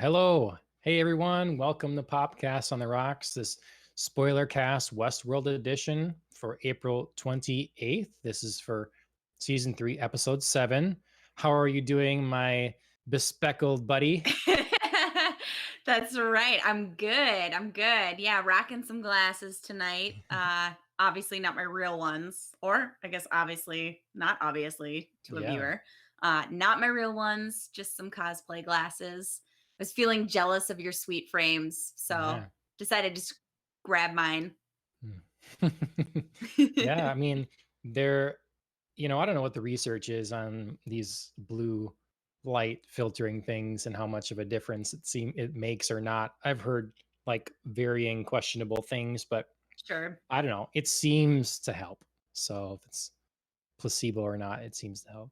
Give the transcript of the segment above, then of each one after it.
Hello. Hey, everyone. Welcome to Popcast on the Rocks, this SpoilerCast Westworld edition for April 28th. This is for season 3, episode 7. How are you doing, my bespeckled buddy? That's right. I'm good. Yeah, rocking some glasses tonight. Obviously not my real ones, or I guess obviously, not obviously to a viewer. Not my real ones, just some cosplay glasses. I was feeling jealous of your sweet frames, so decided to just grab mine. Yeah, I mean, they're, I don't know what the research is on these blue light filtering things and how much of a difference it makes or not. I've heard like varying questionable things, but Sure. I don't know. It seems to help. So if it's placebo or not, it seems to help.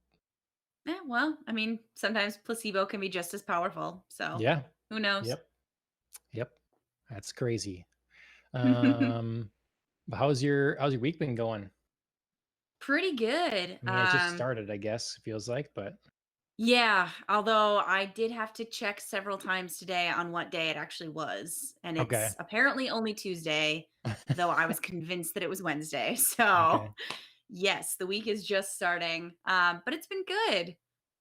Yeah, well, I mean, sometimes placebo can be just as powerful. So Yeah. who knows? Yep. That's crazy. But how's your week been going? Pretty good. I mean, it just started, I guess, it feels like, but Yeah, although I did have to check several times today on what day it actually was, and okay. it's apparently only Tuesday, though I was convinced that it was Wednesday. So, Okay. yes, the week is just starting, but it's been good.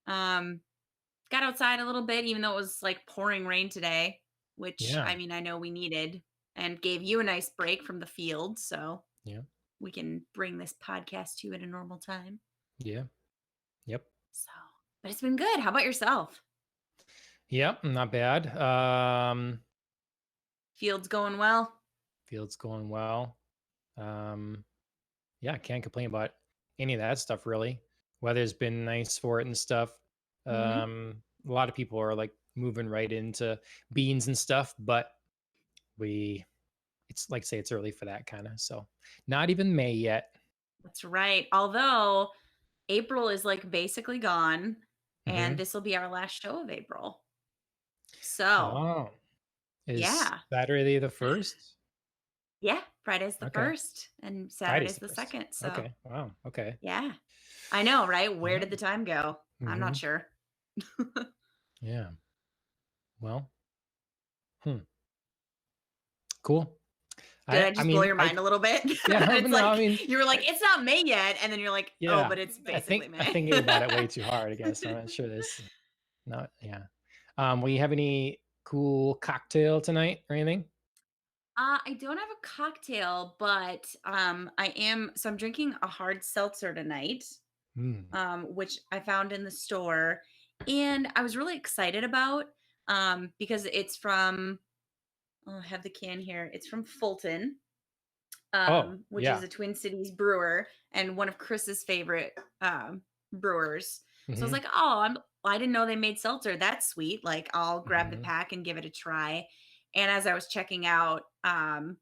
Got outside a little bit, even though it was like pouring rain today, which Yeah. I mean, I know we needed, and gave you a nice break from the field, so Yeah. we can bring this podcast to you at a normal time. Yeah. Yep. So, but it's been good. How about yourself? Yep, not bad. Field's going well. Field's going well. Yeah, can't complain about any of that stuff really. Weather's been nice for it and stuff. A lot of people are like moving right into beans and stuff, but it's like say it's early for that kind of. So not even May yet. That's right. Although April is like basically gone, and Mm-hmm. this will be our last show of April. So, Is yeah. Saturday the 1st? Yeah, Friday's the Okay. 1st and Friday's Saturday's the 1st. 2nd. So, Okay. Wow. Okay. yeah. I know, right? Where Yeah. did the time go? I'm not sure. Yeah. Well. Cool. Did I just blow your mind a little bit? Yeah, It's no, like I mean, you were like, it's not May yet, and then you're like, oh, but it's basically May. I'm thinking about it way too hard, I guess. I'm not sure this. Not, yeah. Will you have any cool cocktail tonight or anything? I don't have a cocktail, but I'm drinking a hard seltzer tonight. Which I found in the store, and I was really excited about because it's from, I have the can here. It's from Fulton, which is a Twin Cities brewer and one of Chris's favorite brewers. So I was like, oh, I didn't know they made seltzer. That's sweet. Like, I'll grab the pack and give it a try. And as I was checking out, the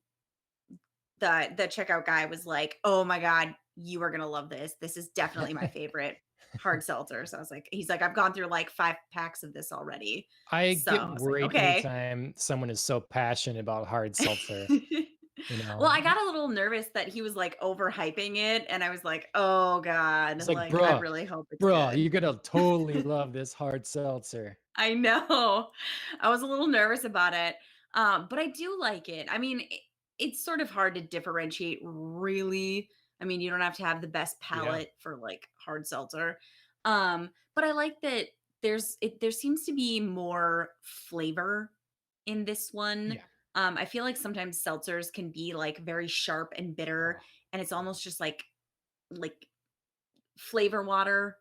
checkout guy was like, oh my God, you are going to love this. This is definitely my favorite hard seltzer. So he's like, I've gone through like 5 packs of this already. I So get I was worried like, okay. anytime someone is so passionate about hard seltzer. Well, I got a little nervous that he was like overhyping it, and I was like, "Oh God!" It's like, I really hope it's bro, good. you're gonna totally love this hard seltzer. I know. I was a little nervous about it, but I do like it. I mean, it's sort of hard to differentiate, really. I mean, you don't have to have the best palate for like hard seltzer, but I like that there seems to be more flavor in this one. Yeah. I feel like sometimes seltzers can be like very sharp and bitter, and it's almost just like flavor water,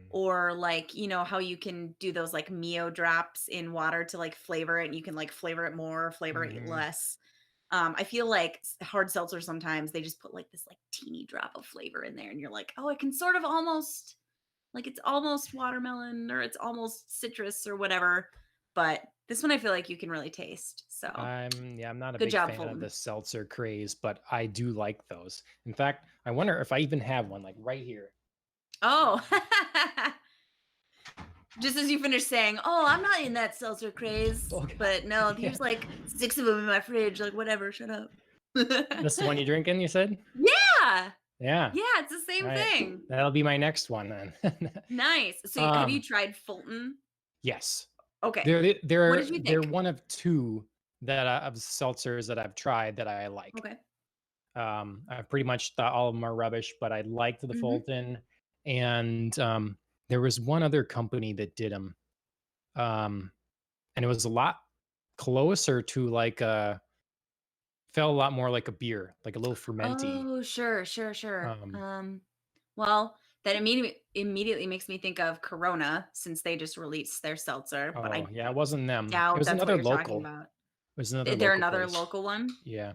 or like, you know how you can do those like Mio drops in water to like flavor it, and you can like flavor it more, flavor it less. I feel like hard seltzer sometimes they just put like this like teeny drop of flavor in there, and you're like, oh, I can sort of almost like it's almost watermelon or it's almost citrus or whatever. But this one I feel like you can really taste. So I'm not a good big job, fan of Fulton. the seltzer craze, but I do like those. In fact, I wonder if I even have one like right here. Oh, just as you finish saying, oh, I'm not in that seltzer craze. Okay. But no, there's like 6 of them in my fridge. Like, whatever, shut up. This is the one you're drinking, you said? Yeah. Yeah. Yeah, it's the same Right. thing. That'll be my next one then. Nice. So have you tried Fulton? Yes. Okay. They're What did you they're think? one of 2 that of seltzers that I've tried that I like. Okay. I pretty much thought all of them are rubbish, but I liked the Mhm. Fulton, and, there was one other company that did them, and it was a lot closer to like felt a lot more like a beer, like a little fermenty. Oh, sure, sure, sure. Um, Well, that immediately makes me think of Corona since they just released their seltzer, but oh, I yeah, it wasn't them. It doubt was that's what another you're talking local. about. It was another They're local another place. local one? Yeah,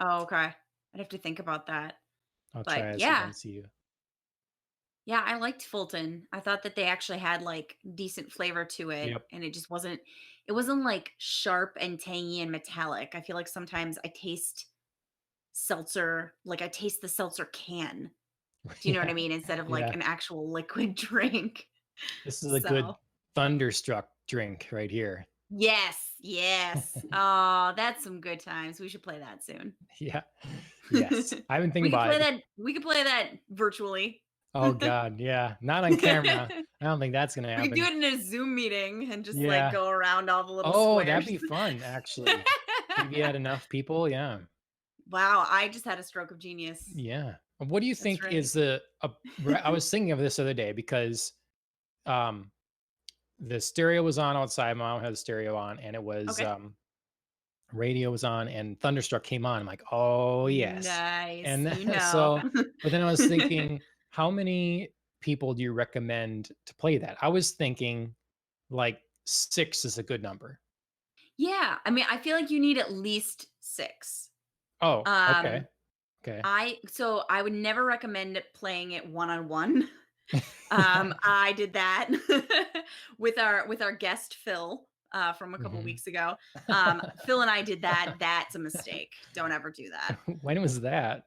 Oh, okay. I'd have to think about that. I'll try But this yeah. again, see you. Yeah, I liked Fulton. I thought that they actually had like decent flavor to it Yep. and it wasn't like sharp and tangy and metallic. I feel like sometimes I taste seltzer, like I taste the seltzer can. Do you know what I Yeah, mean? Instead of like yeah. an actual liquid drink. This is a good So, thunderstruck drink right here. yes, yes. Oh, that's some good times. We should play that soon. Yeah. Yes. I've been thinking We could about play it. that we could play that virtually. Oh god, yeah. Not on camera. I don't think that's gonna We could do happen. it in a Zoom meeting and just like Yeah. go around all the little Oh, that'd squares. be fun, actually. If you had enough people, yeah. Wow, I just had a stroke of genius. Yeah. What do you That's think right. is the I was thinking of this the other day because um the stereo was on outside. My mom had the stereo on and it was Okay. radio was on and Thunderstruck came on. I'm like, "Oh, yes." Nice. And You then, know. but then I was thinking, how many people do you recommend to play that? I was thinking like 6 is a good number. Yeah, I mean, I feel like you need at least 6. Oh, okay. Um, Okay. I would never recommend playing it one-on-one. I did that with our guest Phil, from a couple Mhm. weeks ago. Phil and I did that. That's a mistake. Don't ever do that. When was that?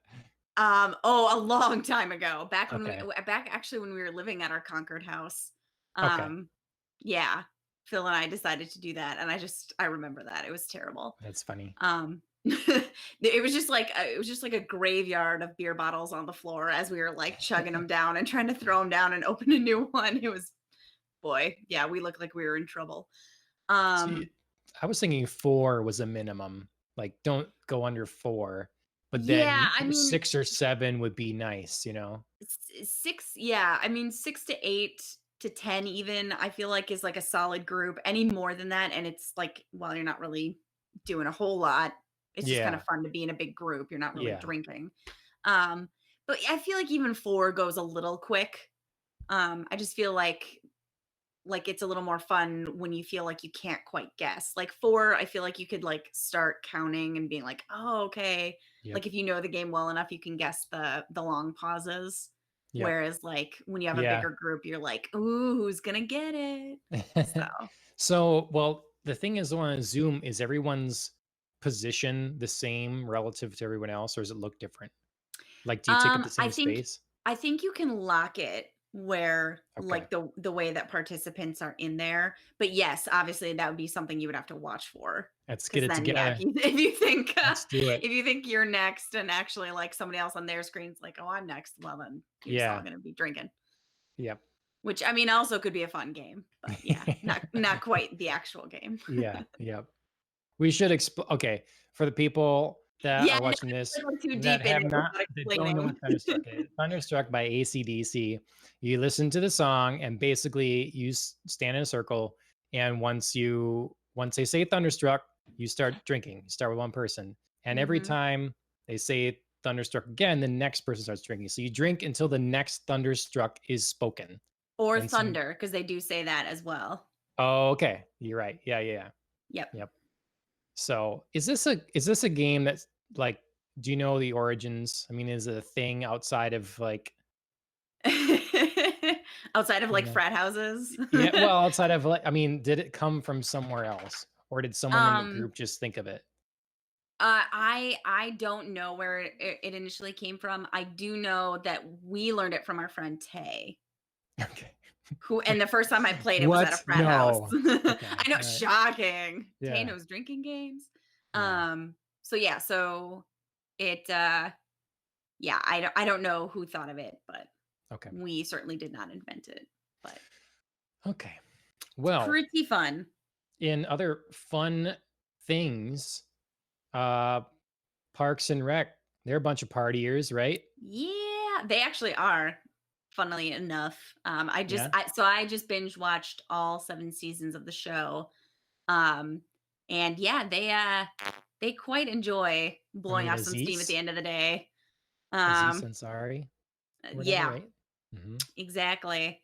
Oh, a long time ago, Okay. back actually when we were living at our Concord house. Okay. Um, yeah, Phil and I decided to do that, and I remember that. It was terrible. That's funny. It was just like a graveyard of beer bottles on the floor as we were like chugging them down and trying to throw them down and open a new one. It was boy, yeah, we looked like we were in trouble. See, Um, I was thinking 4 was a minimum. Like, don't go under 4, but yeah, then I mean, 6 or 7 would be nice, you know? Six, yeah, I mean 6 to 8 to 10 even I feel like is like a solid group. Any more than that and it's like, well, you're not really doing a whole lot. It's just kind of Yeah. fun to be in a big group. You're not really Yeah. drinking. Um, but I feel like even 4 goes a little quick. I just feel like it's a little more fun when you feel like you can't quite guess. Like 4, I feel like you could like start counting and being like, "Oh, okay." Yep. Like if you know the game well enough, you can guess the long pauses. Yep. Whereas like when you have a Yeah. bigger group, you're like, "Ooh, who's gonna get it?" So, So, well, the thing is on Zoom is everyone's position the same relative to everyone else, or does it look different? Like, do you take up the I same think space? I think you can lock it where Okay. like the way that participants are in there. But yes, obviously that would be something you would have to watch for. Let's get Because it then, yeah, together. if you think Let's do it. if you think you're next and actually like somebody else on their screen's like, oh, I'm next, well then you're just all Yeah. gonna be drinking. Yep. Which I mean also could be a fun game, but yeah, not quite the actual game. Yeah. Yep. We should okay, for the people that Yeah, are no, watching this don't go too that deep in have it not without that don't know explaining. what Thunderstruck is. Thunderstruck by AC/DC, you listen to the song and basically you stand in a circle and once they say Thunderstruck, you start drinking. You start with one person. And every Mhm. time they say Thunderstruck again, the next person starts drinking. So you drink until the next Thunderstruck is spoken. Or And some thunder, because they do say that as well. Oh, okay. You're right. Yeah, yeah, yeah. Yep. Yep. So, is this a game that's like do you know the origins? I mean, is it a thing outside of like, Outside of you like know frat houses. yeah, well, outside of like I mean, did it come from somewhere else or did someone in the Um, group just think of it? I don't know where it initially came from. I do know that we learned it from our friend Tay, Okay. who and the first time I played it was at a What? frat house. No. I Okay. know, All right. shocking. Tay Yeah. knows drinking games. Yeah. So yeah, so it yeah, I don't know who thought of it, but Okay. we certainly did not invent it. But Okay. Well, pretty fun. in other fun things, uh, Parks and Rec, they're a bunch of partiers, right? Yeah, they actually are, funnily enough. Yeah. I just binge watched all 7 seasons of the show. Um, and yeah, they quite enjoy I blowing mean, off some steam at the end of the day. Aziz Um, Ansari, whatever, yeah, right? Hmm. exactly.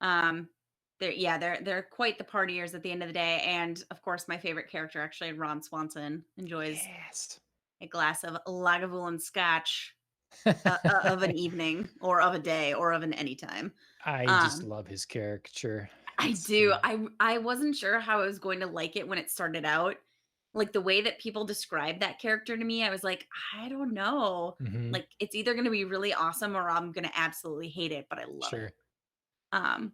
Um, they're quite the partiers at the end of the day, and of course, my favorite character, actually, Ron Swanson, enjoys Yes. a glass of Lagavulin Scotch of an evening, or of a day, or of an anytime. I just Um, love his caricature. I It's do. good. I wasn't sure how I was going to like it when it started out. Like, the way that people described that character to me, I was like, "I don't know." Hmm. Like, it's either gonna be really awesome or I'm gonna absolutely hate it, but I love it. Sure. Um,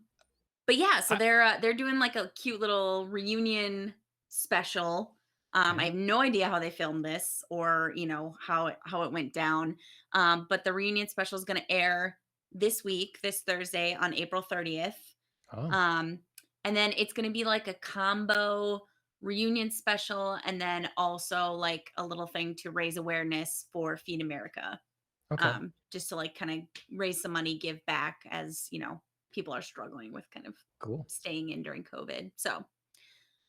but yeah, so I, they're doing, like, a cute little reunion special. I okay. have no idea how they filmed this, or, how it went down. But the reunion special is gonna air this week, this Thursday, on April 30th. Oh, Um, and then it's gonna be like a combo reunion special, and then also, like, a little thing to raise awareness for Feed America. okay. Just to, like, kinda raise some money, give back, as, people are struggling with kind of Cool. staying in during COVID. So,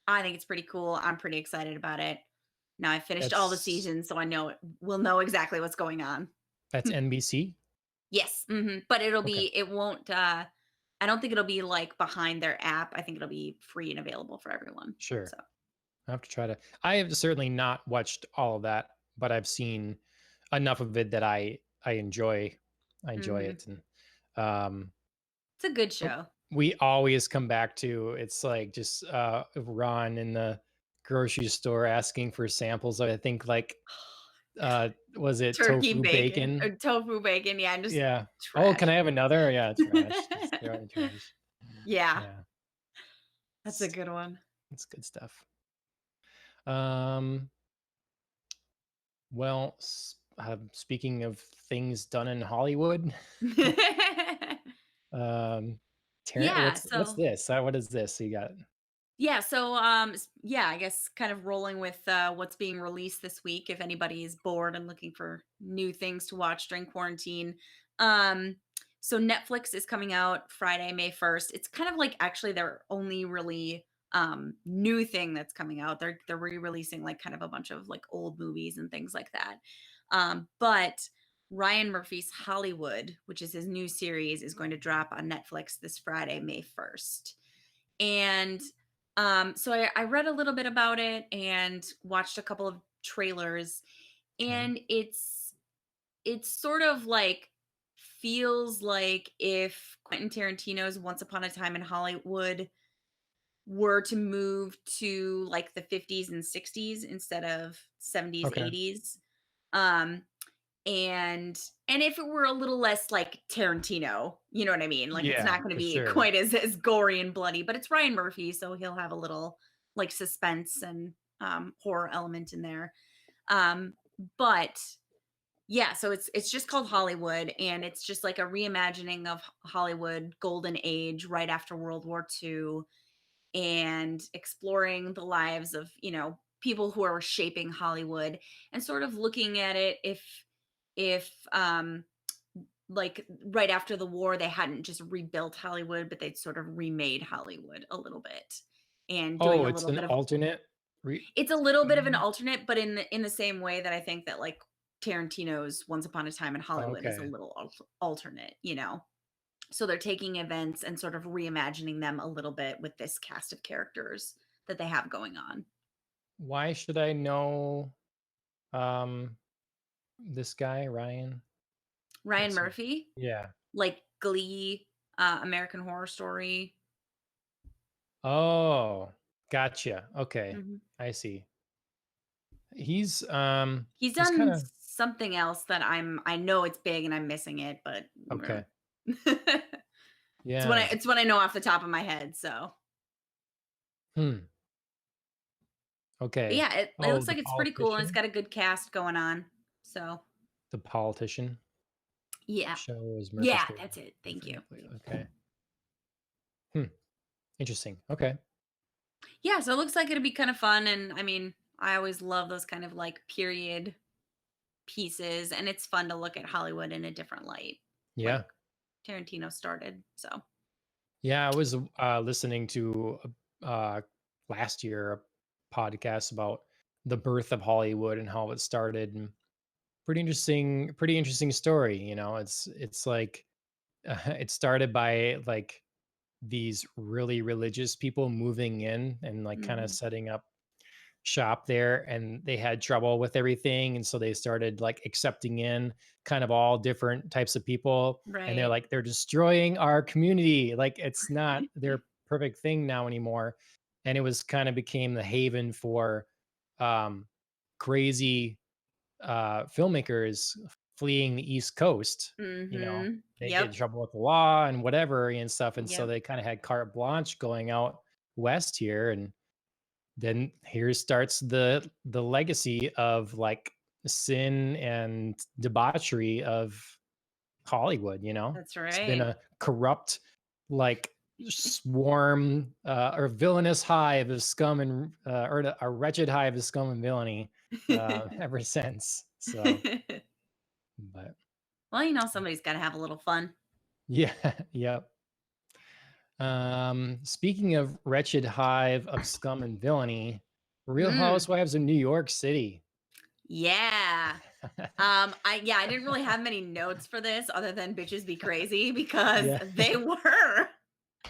I think it's pretty cool. I'm pretty excited about it. Now I've finished all the That's seasons, so I know we'll know exactly what's going on. that's NBC. Yes, but Okay. it won't, I don't think it'll be, like, behind their app. I think it'll be free and available for everyone. Sure. So, I have to try to. I have certainly not watched all of that, but I've seen enough of it that I enjoy. I enjoy mhm. it, and um, It's a good w- show. we always come back to it's like just Ron in the grocery store asking for samples. I think like was it Turkey tofu bacon or bacon? tofu bacon, yeah, and just Yeah. Oh, can trash. I have another? Yeah, trash. Just throw it in the trash. Yeah, Yeah, that's a it's, good one. it's good stuff. Um, well, speaking of things done in Hollywood, um, Yeah, what's so this? What is this? You got Yeah, so yeah, I guess kind of rolling with what's being released this week if anybody is bored and looking for new things to watch during quarantine. Um so Netflix is coming out Friday, May 1st. It's kind of like actually their only really new thing that's coming out. They're re-releasing like kind of a bunch of like old movies and things like that. But Ryan Murphy's Hollywood, which is his new series, is going to drop on Netflix this Friday, May 1st. And so I read a little bit about it and watched a couple of trailers, okay. and it's sort of like feels like if Quentin Tarantino's Once Upon a Time in Hollywood were to move to like the 50s and 60s instead of 70s, Okay. 80s. Um, and if it were a little less like Tarantino, you know what I mean? Like, it's Yeah, not gonna for be sure. quite as gory and bloody, but it's Ryan Murphy, so he'll have a little, like, suspense and, horror element in there. Um, but yeah, so it's just called Hollywood, and it's just like a reimagining of Hollywood golden age right after World War II, and exploring the lives of, people who are shaping Hollywood, and sort of looking at it if like right after the war they hadn't just rebuilt Hollywood, but they'd sort of remade Hollywood a little bit, and doing Oh, a it's little an bit of alternate. it's a little bit of an Um, alternate, but in the same way that I think that like Tarantino's Once Upon a Time in Hollywood is a okay. little alternate. So they're taking events and sort of reimagining them a little bit with this cast of characters that they have going on. Why should I know um this guy, Ryan? Ryan What's Murphy, yeah. like Glee, American Horror Story. Oh, gotcha. Okay. Mhm. I see. He's He's he's done kind of something else that I know it's big and I'm missing it, but okay. it's what I Yeah. it's what I know off the top of my head. So, Hmm. but Okay. yeah, it Oh, looks like it's pretty cool, and it's got a good cast going on. So, the politician yeah, show is Murphy's yeah, favorite. that's it. Thank you. Okay. Hmm. Interesting. Okay. Yeah, so it looks like it'll be kind of fun. And I mean, I always love those kind of like period pieces, and it's fun to look at Hollywood in a different light, like Yeah. Tarantino started. So, Yeah. I was listening to last year a podcast about the birth of Hollywood and how it started, and pretty interesting story. It's like it started by like these really religious people moving in and like kind of mhm, setting up shop there, and they had trouble with everything, and so they started like accepting in kind of all different types of people, and they're right. like, they're destroying our community, like it's not their perfect thing now anymore. And it was kind of became the haven for um crazy filmmakers fleeing the East Coast. They get in Yep. trouble with the law and whatever and stuff, and so Yep. they kind of had carte blanche going out west here. And then here starts the legacy of like sin and debauchery of Hollywood. That's It's been right. a corrupt, like, swarm or villainous hive of scum and a wretched hive of scum and villainy ever since. So, but Well, somebody's got to have a little fun. yeah, yep. Speaking of wretched hive of scum and villainy, Real Mm, Housewives of New York City. yeah. I didn't really have many notes for this other than bitches be crazy because Yeah. they were. I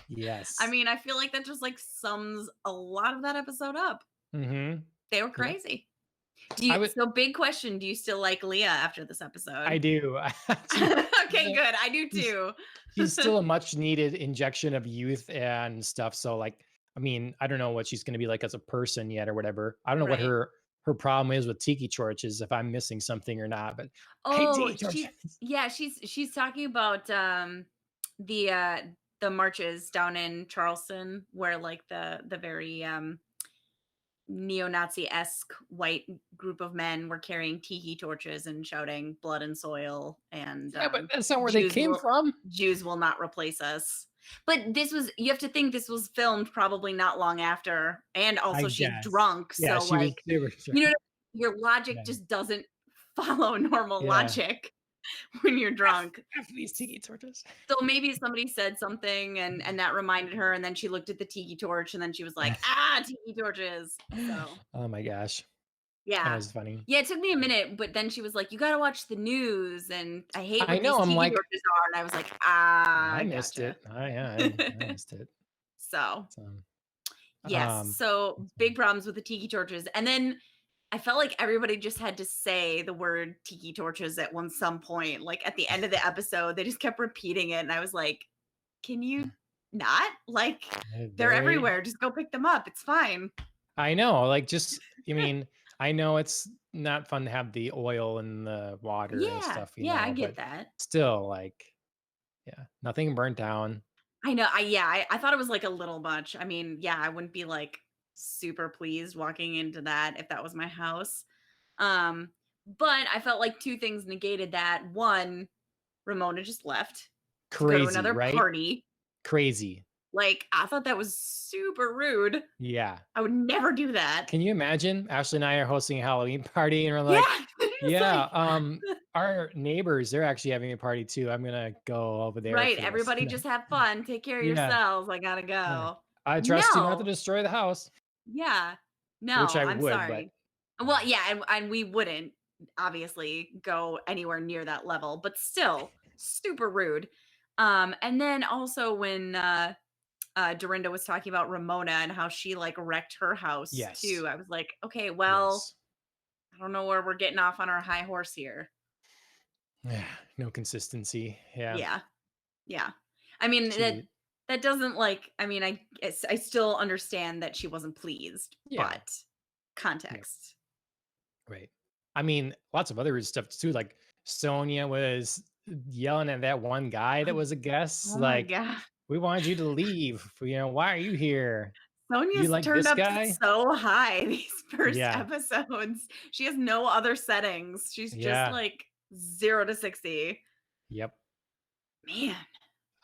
Yes. mean, I feel like that just like sums a lot of that episode up. Mhm. They were Yep. crazy. Do I you would so big question, do you still like Leah after this I episode? do. She she's Okay, a good. I do she's too. she's still a much needed injection of youth and stuff. So like, I mean, I don't know what she's gonna be like as a person yet or whatever. I don't know what Right. her problem is with tiki torches, if I'm missing something or not, but I hate Oh, tiki torches. she's talking about the uh the marches down in Charleston where like the very neo-Nazi-esque white group of men were carrying tiki torches and shouting blood and soil and Yeah, but that's not where they Jews came will from. Jews will not replace us. But this was you have to think this was filmed probably not long after, and I also she's guess. drunk, Yeah, so she was like super you know drunk. your logic Yeah. just doesn't follow normal Yeah. logic when you're F drunk. F these tiki torches. So maybe somebody said something and that reminded her, and then she looked at the tiki torch and then she was like, "Ah, tiki torches." So, Oh my gosh. That yeah. was funny. Yeah, it took me a minute, but then she was like, "You gotta watch the news, and I hate I what these know, I'm tiki like, torches are," and I was like, "Ah, I missed gotcha." it. Yeah, I missed it. So, So, yes, so that's big funny. problems with the tiki torches, and then I felt like everybody just had to say the word tiki torches at some point, like, at the end of the episode, they just kept repeating it, and I was like, "Can you not? Like, they're Very everywhere, just go pick them up, it's fine." I know, like, just I mean, I know it's not fun to have the oil in the water and Yeah, stuff, yeah, I get but that. still, like, yeah, nothing burnt down. I know, I thought it was, like, a little much. I mean, yeah, I wouldn't be, like, super pleased walking into that if that was my house. Um, but I felt like 2 things negated that. 1, Ramona just left to go to Crazy, another right? party. Crazy. Like, I thought that was super rude. Yeah. I would never do that. Can you imagine? Ashley and I are hosting a Halloween party, and we're like, Yeah, it's "Yeah, like our neighbors, they're actually having a party too. I'm gonna go over there right, for this." everybody just have fun, take care of Yeah, yourselves, I gotta yeah. go. I trust you not to No. destroy the house, Yeah. which No, I I'm would, but sorry. yeah. Well, yeah, and we wouldn't obviously go anywhere near that level, but still super rude. And then also when Dorinda was talking about Ramona and how she like wrecked her house Yes, too, I was like, okay, well, yes. I don't know where we're getting off on our high horse here. Yeah, no consistency. Yeah, Yeah. Yeah. I mean she that doesn't like I mean I still understand that she wasn't pleased, yeah, but yep, context. right. I mean, lots of other stuff too, like, Sonia was yelling at that one guy that was a guest, Oh my like, god. "We wanted you to leave, why are you here? You Sonia's like turned this up guy?" so high these first Yeah, episodes. She has no other settings. She's just yeah, like 0 to 60. yep. Man.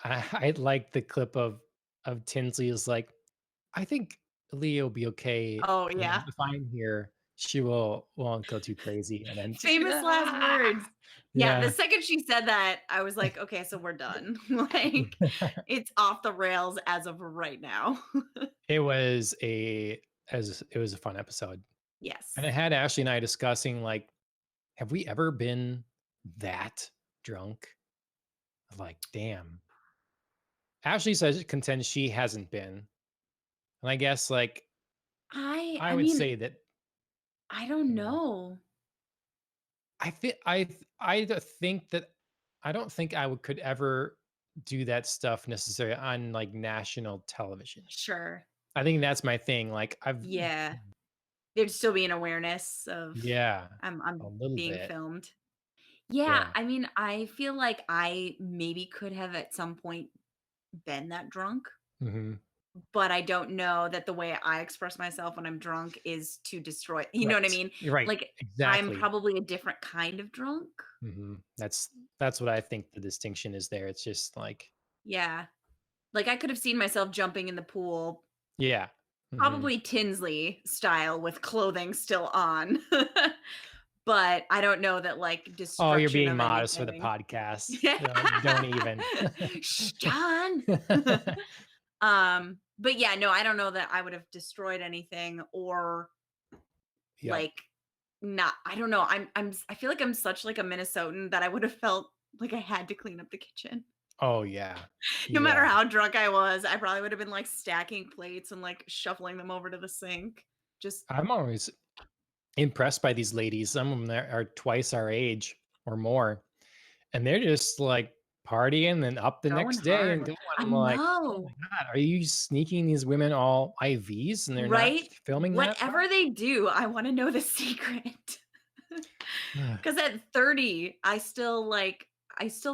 I like the clip of of Tinsley is like, I think Leah will be okay. Oh, You know, yeah. if I'm here, she won't go too crazy. And then just Famous last words. Yeah, the yeah. second she said that, I was like, "Okay, so we're done." Like, it's off the rails as of right now. It was it was a fun episode. And it Yes. had Ashley and I discussing like, have we ever been that drunk? Like, damn. Ashley says contends she hasn't been. And I guess like I I I would mean, say that, I don't you know, know. think that I don't think could ever do that stuff necessarily on like national television. Sure. I think that's my thing. Like Yeah. There'd still be an awareness of yeah, a I'm little being bit. filmed. Yeah, Yeah. I mean, I feel like I maybe could have at some point been that drunk, Hmm. but I don't know that the way I express myself when I'm drunk is to destroy, you know what I Right. mean? You're right. Like, I'm Exactly. probably a different kind of drunk. That's what I think the distinction is there. It's just like, Yeah. Like, I could have seen myself jumping in the pool, yeah. Hmm. probably Tinsley style with clothing still on. But I don't know that, like, Oh, you're destruction being of modest for the anything. podcast. Don't even. Shh, John. But yeah, no, I don't know that I would have destroyed anything or, Yep. like, not I don't know. I feel like I'm such, like, a Minnesotan that I would have felt like I had to clean up the kitchen. Oh yeah. No matter Yeah. how drunk I was, I probably would have been, like, stacking plates and, like, shuffling them over to the sink. Just I'm always impressed by these ladies. Some of them that are twice our age or more, and they're just like partying and up the going next day hard. and going. I I'm like, oh know. my god, are you sneaking these women all IVs and they're not Right? filming that part? Whatever they do, I wanna know the secret. Because at 30, I still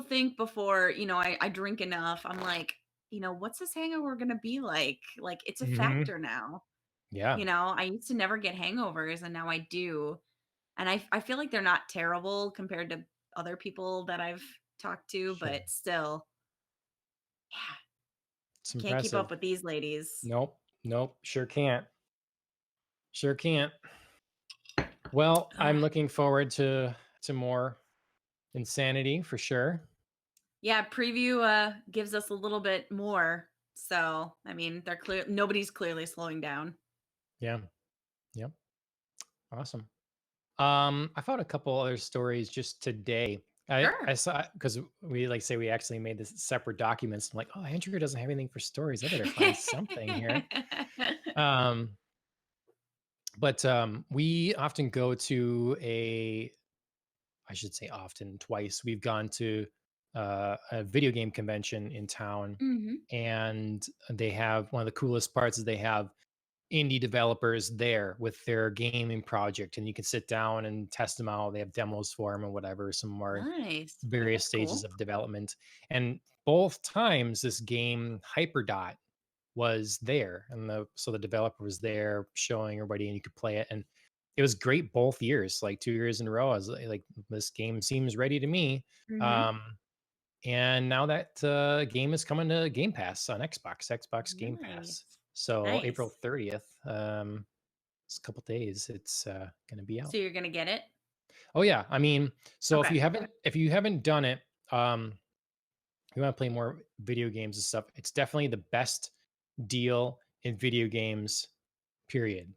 think before, I drink enough, I'm like, "What's this hangover gonna be like?" Like, it's a Hmm. factor now, Yeah, I used to never get hangovers, and now I do, and I feel like they're not terrible compared to other people that I've talked to, sure. but still, yeah, It's can't keep up impressive. with these ladies. Nope, nope, sure can't. Sure can't. Well, I'm Ugh. looking forward to more insanity for sure. Yeah, preview, gives us a little bit more, so, I mean, nobody's clearly slowing down. Yeah. Yep. Awesome. I found a couple other stories just today. I Sure. saw because we like say we actually made this separate documents. I'm like, oh, Andrew doesn't have anything for stories. I better find something here. Um, but we often go to I should say often, twice. We've gone to a video game convention in town, Mhm. and they have one of the coolest parts is they have indie developers there with their gaming project, and you can sit down and test them out. They have demos for them or whatever. Some more Nice. various That's stages cool. of development, and both times this game Hyperdot was there, and the developer was there showing everybody, and you could play it, and it was great both years, like 2 years in a row. I was like, this game seems ready to me. Mhm. Um, and now that game is coming to Game Pass on Xbox Game Pass. Nice. So April Nice. 30th, it's a couple days. It's gonna be So out. you're gonna get it? Oh yeah, I mean, so Okay. if you haven't done it, you want to play more video games and stuff. It's definitely the best deal in video games. Period.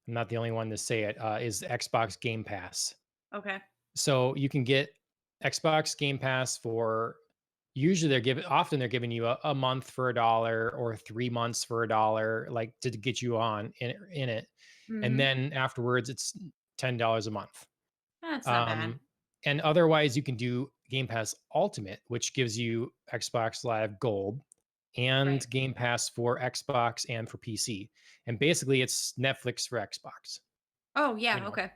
I'm not the only one to say it. Is Xbox Game Pass. Okay. So you can get Xbox Game Pass for usually they're giving you a month for $1 or 3 months for $1, like to get you on in it. And Mhm. then afterwards it's $10 a month. That's not bad. Um, and otherwise you can do Game Pass Ultimate, which gives you Xbox Live Gold Right. and Game Pass for Xbox and for PC. And basically it's Netflix for Xbox. Oh, You yeah, know, okay.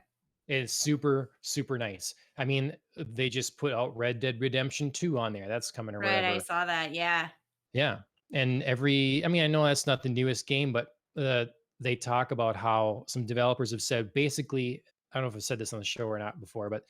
it's super, super nice. I mean, they just put out Red Dead Redemption 2 on there. That's coming or Right, I whatever. saw that, yeah. Yeah. And I mean, I know that's not the newest game, but they talk about how some developers have said basically, I don't know if I've said this on the show or not before, but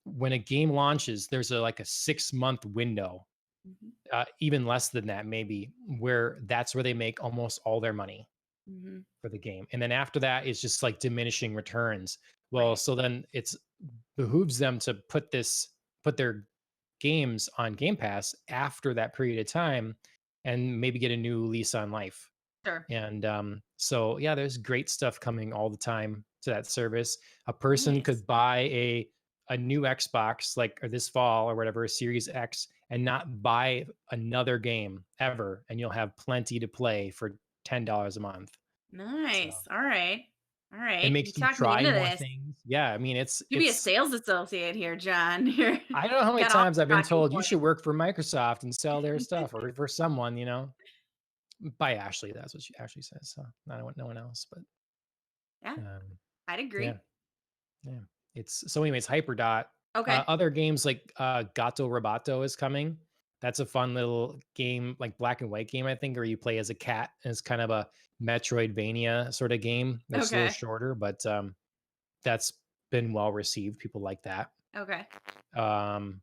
when a game launches, there's like a 6-month window Mhm. even less than that, maybe, where that's where they make almost all their money Mhm. for the game. And then after that, it's just like diminishing returns. Well, Right. so then it's behooves them to put their games on Game Pass after that period of time and maybe get a new lease on life. Sure. And so yeah, there's great stuff coming all the time to that service. A person Nice. could buy a new Xbox like or this fall or whatever, a Series X, and not buy another game ever, and you'll have plenty to play for $10 a month. So Nice. All right. All it right. You makes you talked me try into more this. things. Yeah, I mean You be a it's sales associate here, John. You're I don't know how many got all times I've the been talking told you should points. work for Microsoft and sell their stuff or for someone, by Ashley. That's what she actually says. So not no one else, but Yeah, um, I'd yeah, agree. yeah. It's so anyways, Hyperdot. Okay. Other games like Gato Roboto is coming. That's a fun little game, like black and white game, I think, where you play as a cat. And it's kind of a Metroidvania sort of game. It's a little Okay. shorter, but that's been well received. People like that. Okay. Um,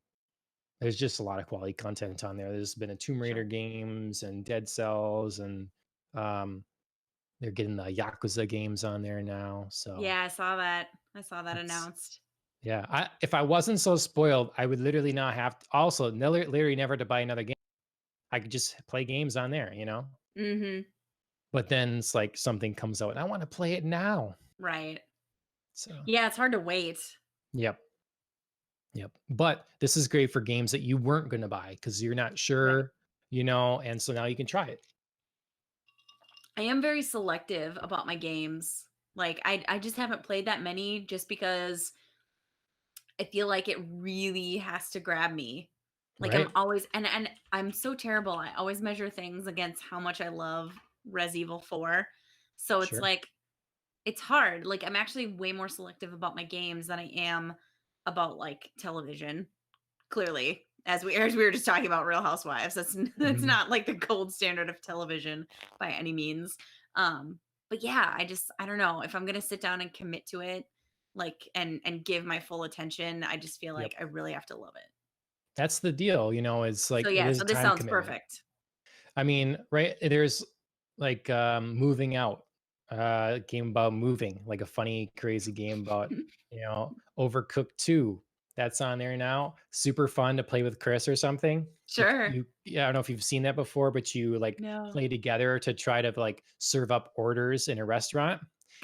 there's just a lot of quality content on there. There's been a Tomb Raider Sure. games and Dead Cells, and um, they're getting the Yakuza games on there now. So Yeah, I saw that. I saw that it's announced. yeah. If I wasn't so spoiled, I would literally not have to, also literally never to buy another game. I could just play games on there. Mhm. But then it's like something comes out and I want to play it now. Right. So Yeah, it's hard to wait. yep. Yep. But this is great for games that you weren't going to buy because you're not Right. sure, and so now you can try it. I am very selective about my games. Like I just haven't played that many just because I feel like it really has to grab me. Like I'm Right? always and I'm so terrible. I always measure things against how much I love Res Evil 4. So it's Sure. like it's hard. Like I'm actually way more selective about my games than I am about like television. Clearly, as we were just talking about Real Housewives, that's Mhm. not like the gold standard of television by any means. Um, but yeah, I don't know if I'm gonna sit down and commit to it, like and give my full attention. I just feel Yep. like I really have to love it. That's the deal, it's So like it yeah, is so a this time sounds commitment. perfect. I mean, right, there's like Moving Out, game about moving, like a funny, crazy game about, Overcooked 2. That's on there now. Super fun to play with Chris or something. Sure. Yeah, I don't know if you've seen that before, but you like No. play together to try to like serve up orders in a restaurant.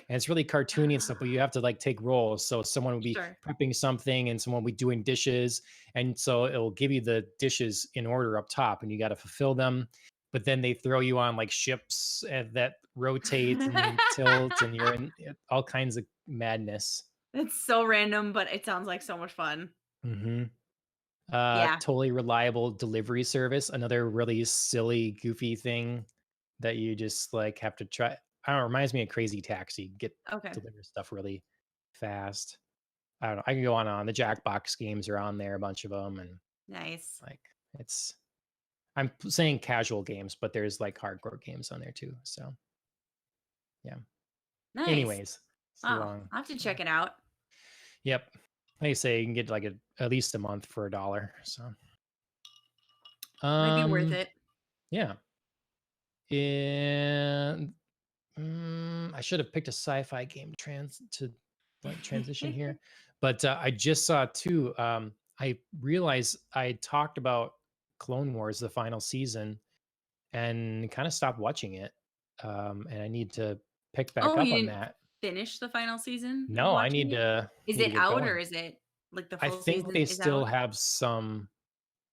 And it's really cartoony and stuff, but you have to like take roles. So someone will be Sure. prepping something and someone will be doing dishes. And so it'll give you the dishes in order up top and you got to fulfill them. But then they throw you on like ships that rotate and they tilt and you're in all kinds of madness. It's so random, but it sounds like so much fun. Hmm. Yeah. Totally reliable delivery service. Another really silly, goofy thing that you just like have to try. I don't know, it reminds me of Crazy Taxi. Get Okay. deliver stuff really fast. I don't know. I can go on and on. The Jackbox games are on there, a bunch of them, and Nice. like it's. Saying casual games, but there's like hardcore games on there too. So yeah. Nice. Anyways, it's Oh, long. I'll have to check it out. Yep. They say you can get like at least a month for $1. So Might be worth um it. yeah. And I should have picked a sci-fi game to like transition here, but I just saw two. I realized I talked about Clone Wars, the final season, and kind of stopped watching it. And I need to pick back Oh, up you on didn't that. finish the final season of No, I watching it? Is need to it get out or going. is it like the I full think season they is still out? have some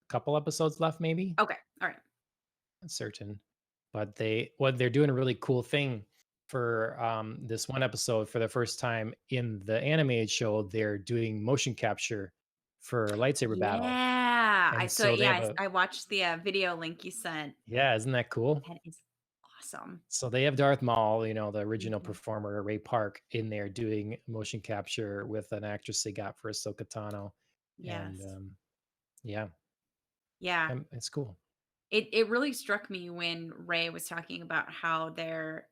couple episodes left, maybe. Okay. All right. Not certain, but they're doing a really cool thing for this one episode. For the first time in the animated show, they're doing motion capture for lightsaber battle, Yeah. I and so so they yeah, have a I watched the video link you sent. yeah, isn't that cool? That is awesome. So they have Darth Maul, the original Mhm. performer Ray Park, in there doing motion capture with an actress they got for Ahsoka Tano, and Yes. yeah, Yeah. it's cool. It really struck me when Ray was talking about how their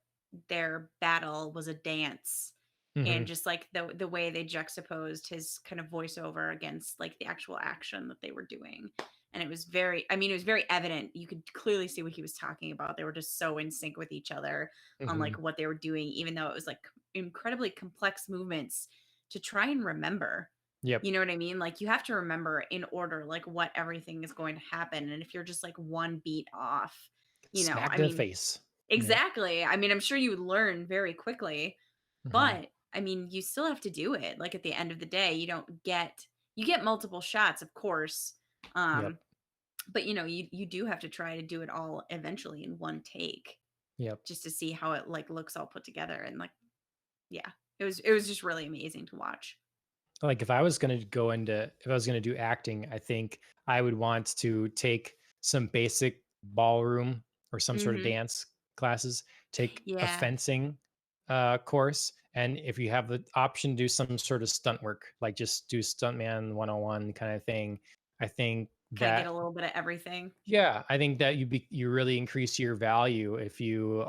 battle was a dance and Hmm. just like the way they juxtaposed his kind of voiceover against like the actual action that they were doing. And it was very, I mean, it was very evident. You could clearly see what he was talking about. They were just so in sync with each other on Hmm. like what they were doing, even though it was like incredibly complex movements to try and remember. Yep. You know what I mean? Like you have to remember in order, like what everything is going to happen. And if you're just like one beat off, Smack I to the mean, face. Yeah. exactly. I mean, I'm sure you would learn very quickly, Hmm. but I mean, you still have to do it. Like at the end of the day, you get multiple shots, of course. Yep. Um, but you do have to try to do it all eventually in one take Yep. just to see how it like looks all put together and like yeah. It was just really amazing to watch. Like if I was going to go into, if I was going to do acting, I think I would want to take some basic ballroom or some sort of Mhm. dance classes, take a Yeah. fencing course. And if you have the option, do some sort of stunt work, like just do stuntman 101 kind of thing. I think Kind of get a that, little bit of everything. yeah, I think that you really increase your value if you,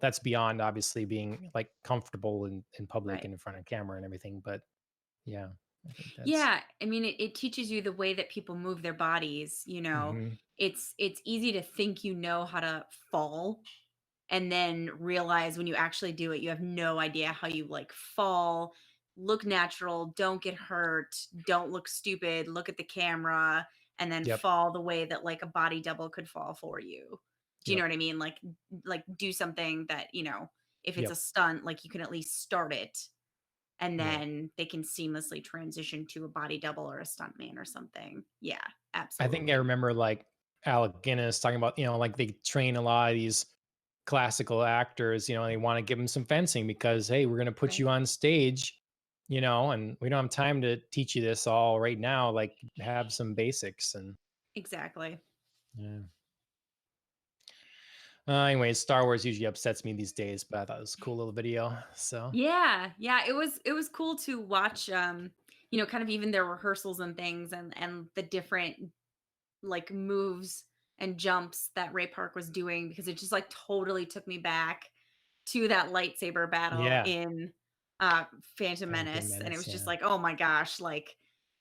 that's beyond obviously being like comfortable in public Right. and in front of camera and everything. But yeah, I think that's. Yeah, I mean, it teaches you the way that people move their bodies. Mhm. It's easy to think you know how to fall and then realize when you actually do it, you have no idea how you like fall, look natural, don't get hurt, don't look stupid, look at the camera, and then Yep, fall the way that like a body double could fall for you. Do you know yep, what I mean? Like do something that, if it's a yep, stunt, like you can at least start it and yeah. then they can seamlessly transition to a body double or a stunt man or something. Yeah, I think I absolutely. remember, like, Alec Guinness talking about, like, they train a lot of these classical actors, they wanna give them some fencing because, "Hey, we're gonna put Right. you on stage, and we don't have time to teach you this all right now, like, have some basics," and Exactly. yeah. Anyways, Star Wars usually upsets me these days, but I thought it was a cool little video, so. Yeah, yeah, it was cool to watch, kind of even their rehearsals and things and the different like moves and jumps that Ray Park was doing because it just like totally took me back to that lightsaber battle Yeah. in Phantom Phantom Menace, and it Menace, was just yeah. like, oh my gosh, like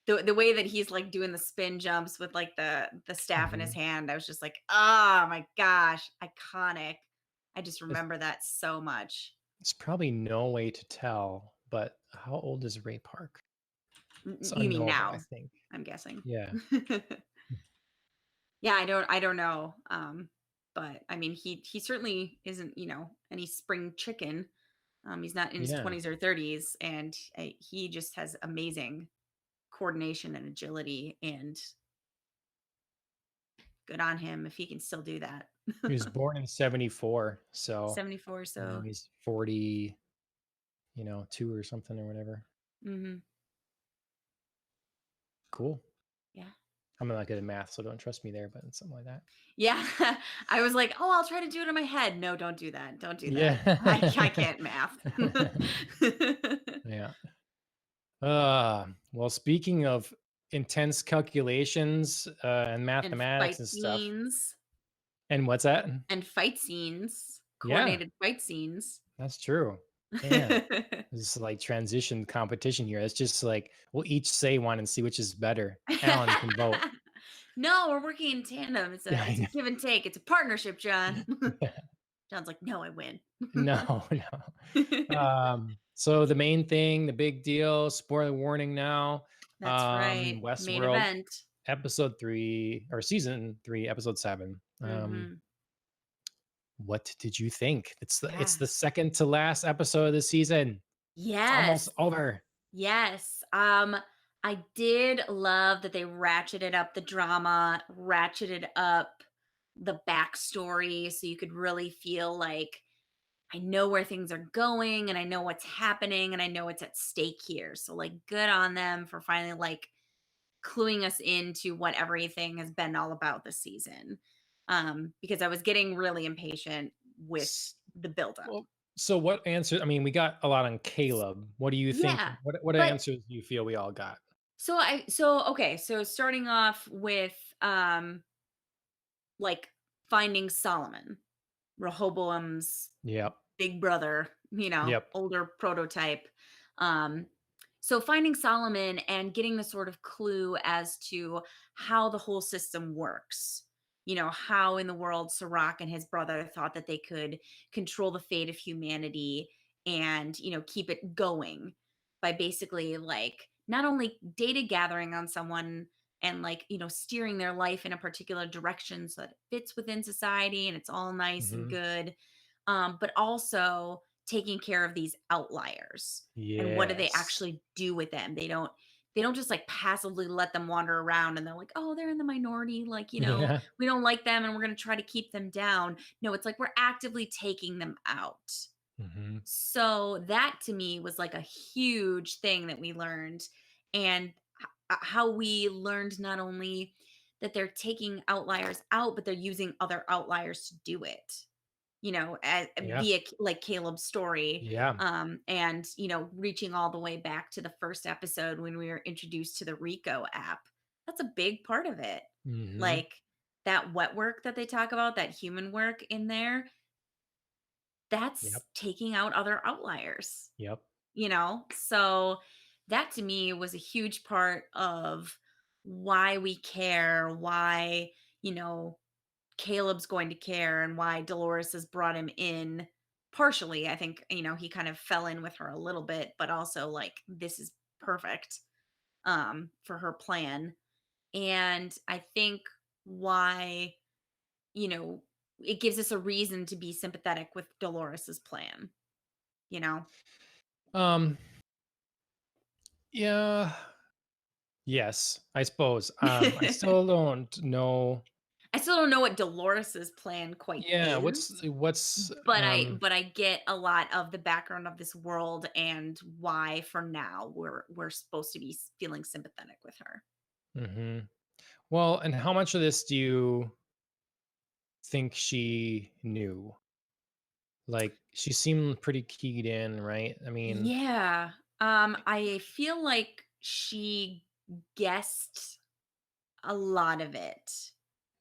the way that he's like doing the spin jumps with like the staff in his Mhm. hand, I was just like, oh my gosh, iconic. I just It's remember that so much. it's probably no way to tell, but how old is Ray Park? It's You mean unknowable, I now? think. I'm guessing. Yeah. Yeah, I don't know. But I mean he certainly isn't, any spring chicken. He's not in his Yeah. 20s or 30s and he just has amazing coordination and agility and good on him if he can still do that. He was born in 74, so, 74 so. he's 40, 2 or something or whatever. Mhm. Cool. Yeah. I'm not good at math, so don't trust me there, but it's something like that. Yeah. I was like, "Oh, I'll try to do it in my head." No, don't do that. Don't do that. I Yeah. can't math. Yeah. Well, speaking of intense calculations, and And mathematics fight and stuff. scenes. And what's that? And fight scenes, Yeah, coordinated fight scenes. that's true. Man, this is like transition competition here. It's just like we'll each say one and see which is better. Alan, you can vote. No, we're working in tandem. It's Yeah, a I it's a give and take. It's a partnership, John. know. John's like, "No, I win." No, no. So the main thing, the big deal, spoiler warning now. That's right. Main Westworld event. episode 3 or season 3, episode 7. Mhm. What did you think? It's Yeah. the second to last episode of the season. It's almost Yes. over. Yes. I did love that they ratcheted up the drama, ratcheted up the backstory so you could really feel like I know where things are going and I know what's happening and I know what's at stake here. So like good on them for finally like cluing us into what everything has been all about this season. Because I was getting really impatient with S- the buildup. Well, so what answer? I mean, we got a lot on Caleb. What do you think? Yeah. What But answers do you feel we all got? so starting off with like finding Solomon, Rehoboam's Yep. big brother, Yep. older prototype. Um So finding Solomon and getting the sort of clue as to how the whole system works. How in the world Sirach and his brother thought that they could control the fate of humanity and, keep it going by basically like not only data gathering on someone and like, steering their life in a particular direction so that it fits within society and it's all nice and Hmm. good, but also taking care of these outliers and what do they Yes. actually do with them. They don't just like passively let them wander around and they're like, oh, they're in the minority, like, Yeah. we don't like them and we're going to try to keep them down. No, it's like we're actively taking them out. Hmm. So that to me was like a huge thing that we learned, and how we learned not only that they're taking outliers out, but they're using other outliers to do it. Yeah. Via like Caleb's story, Yeah. and reaching all the way back to the first episode when we were introduced to the Rico app. That's a big part of it. Hmm. Like that wet work that they talk about, that human work in there, Yep. that's taking out other outliers, Yep. So that to me was a huge part of why we care, why, you know, Caleb's going to care, and why Dolores has brought him in. Partially, I think, he kind of fell in with her a little bit, but also like this is perfect for her plan. And I think why, you know, it gives us a reason to be sympathetic with Dolores's plan, you know? Um, yeah. Yes, I suppose. I still don't know. I still don't know what Dolores's plan quite Yeah, is, what's but I get a lot of the background of this world and why for now we're supposed to be feeling sympathetic with her. mhm. Well, and how much of this do you think she knew? Like, she seemed pretty keyed in, right? I mean, Yeah. I feel like she guessed a lot of it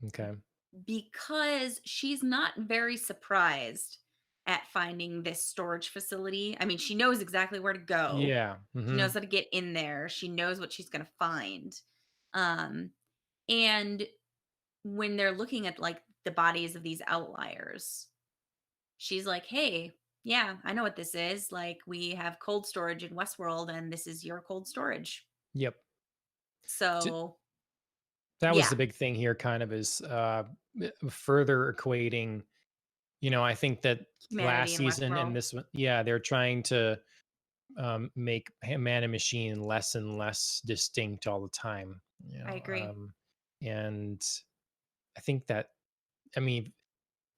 okay. because she's not very surprised at finding this storage facility. I mean, she knows exactly where to go. Yeah. She knows Mhm. how to get in there. She knows what she's going to find. Um and when they're looking at like the bodies of these outliers, she's like, "Hey, yeah, I know what this is. Like we have cold storage in Westworld and this is your cold storage." Yep. T So, That was yeah, the big thing here kind of is, further equating, I think that humanity last in season and Westworld. this one, yeah, they're trying to make man and machine less and less distinct all the time. I agree. And I think that, I mean,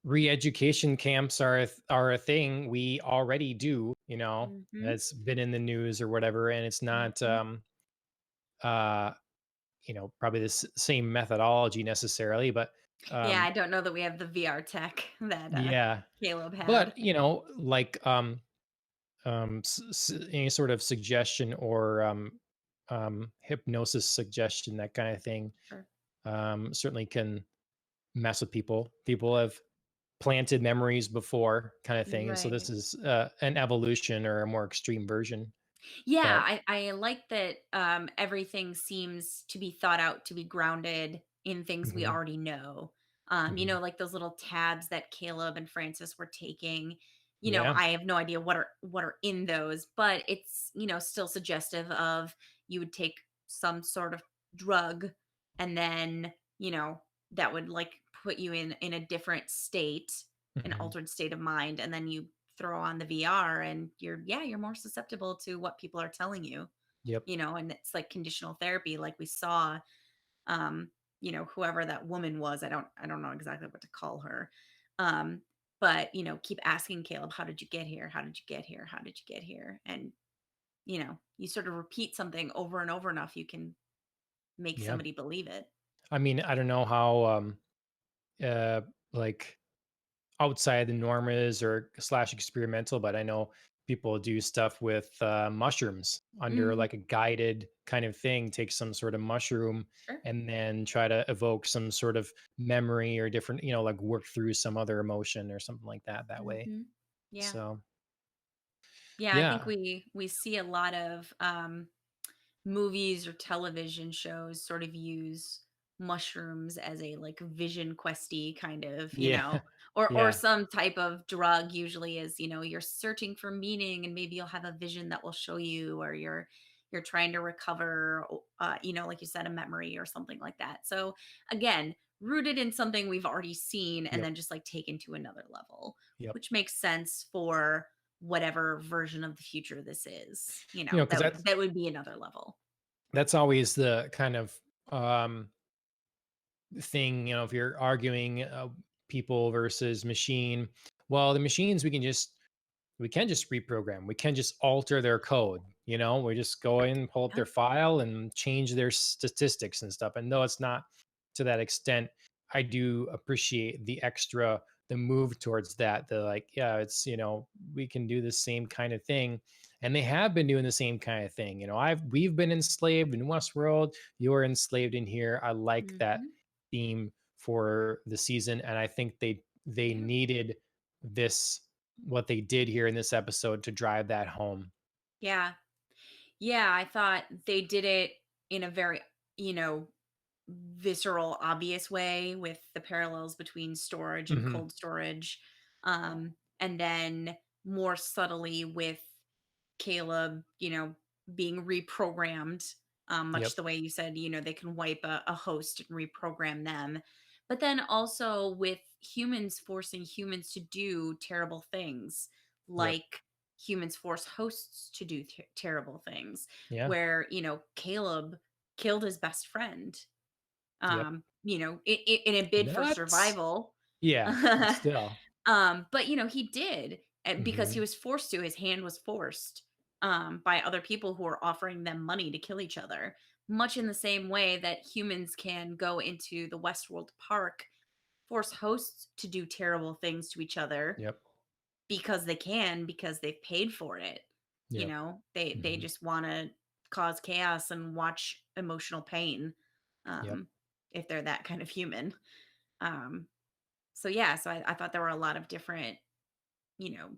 re-education camps are a thing we already do. Mhm. That's been in the news or whatever, and it's not Mhm. uh probably the same methodology necessarily, but Yeah, um I don't know that we have the VR tech that yeah, Caleb but had. like any sort of suggestion or hypnosis suggestion, that kind of thing, Sure. certainly can mess with people. People have planted memories before, kind of thing, and so this Right. is an evolution or a more extreme version. Yeah, But I like that everything seems to be thought out to be grounded in things we mhm, already know. mhm. Like those little tabs that Caleb and Francis were taking. Yeah. I have no idea what are in those, but it's, still suggestive of you would take some sort of drug and then, that would like put you in a different state, an Mhm. altered state of mind, and then you throw on the VR and you're more susceptible to what people are telling you, Yep. and it's like conditional therapy like we saw, um whoever that woman was, I don't know exactly what to call her, um but keep asking Caleb, how did you get here, how did you get here, how did you get here, and you sort of repeat something over and over enough, you can make Yeah. somebody believe it. I mean, I don't know how uh like outside the norm is or slash experimental, but I know people do stuff with mushrooms under Mm, like a guided kind of thing, take some sort of mushroom sure. and then try to evoke some sort of memory or different, like work through some other emotion or something like that way. Hmm. Yeah. So Yeah, I think Yeah. we see a lot of movies or television shows sort of use mushrooms as a like vision questy kind of, Yeah. or Yeah. some type of drug usually is, you're searching for meaning and maybe you'll have a vision that will show you, or you're trying to recover like you said, a memory or something like that. So again, rooted in something we've already seen and Yep. then just like taken to another level, Yep. which makes sense for whatever version of the future this is, Because that would be another level. that's always the kind of um thing, if you're arguing people versus machine. Well, the machines we can just reprogram. We can just alter their code. We just go in, pull up Yeah. their file, and change their statistics and stuff. And though it's not to that extent, I do appreciate the move towards that. The like, yeah, we can do the same kind of thing, and they have been doing the same kind of thing. We've been enslaved in Westworld. You're enslaved in here. I like that Mhm. theme for the season, and I think they Yeah. needed this what they did here in this episode to drive that home. Yeah. Yeah, I thought they did it in a very, you know, visceral, obvious way with the parallels between storage and Hmm. cold storage. And then more subtly with Caleb, being reprogrammed, much Yep. the way you said, they can wipe a host and reprogram them. But then also with humans forcing humans to do terrible things, Yep. like humans force hosts to do terrible things, Yeah. where, Caleb killed his best friend, Yep. in a bid for That's survival. yeah. Still. But he did, because he Hmm. was forced to. His hand was forced by other people who were offering them money to kill each other. Much in the same way that humans can go into the Westworld Park, force hosts to do terrible things to each other Yep. because they can, because they've paid for it. Yep. They Hmm. just want to cause chaos and watch emotional pain, Yep. um, if they're that kind of human. Um, so yeah, so I thought there were a lot of different, you know,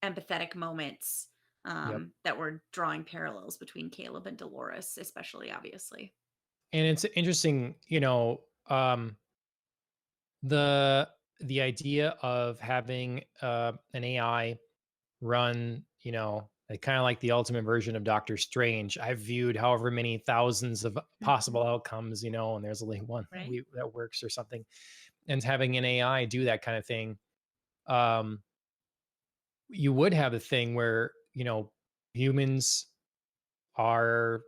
empathetic moments, Yep. that were drawing parallels between Caleb and Dolores, especially obviously. And it's interesting, the the idea of having an AI run, kind of like the ultimate version of Doctor Strange. I've viewed however many thousands of Mhm. possible outcomes, and there's only one Right. that works or something. And having an AI do that kind of thing, um, you would have a thing where, humans are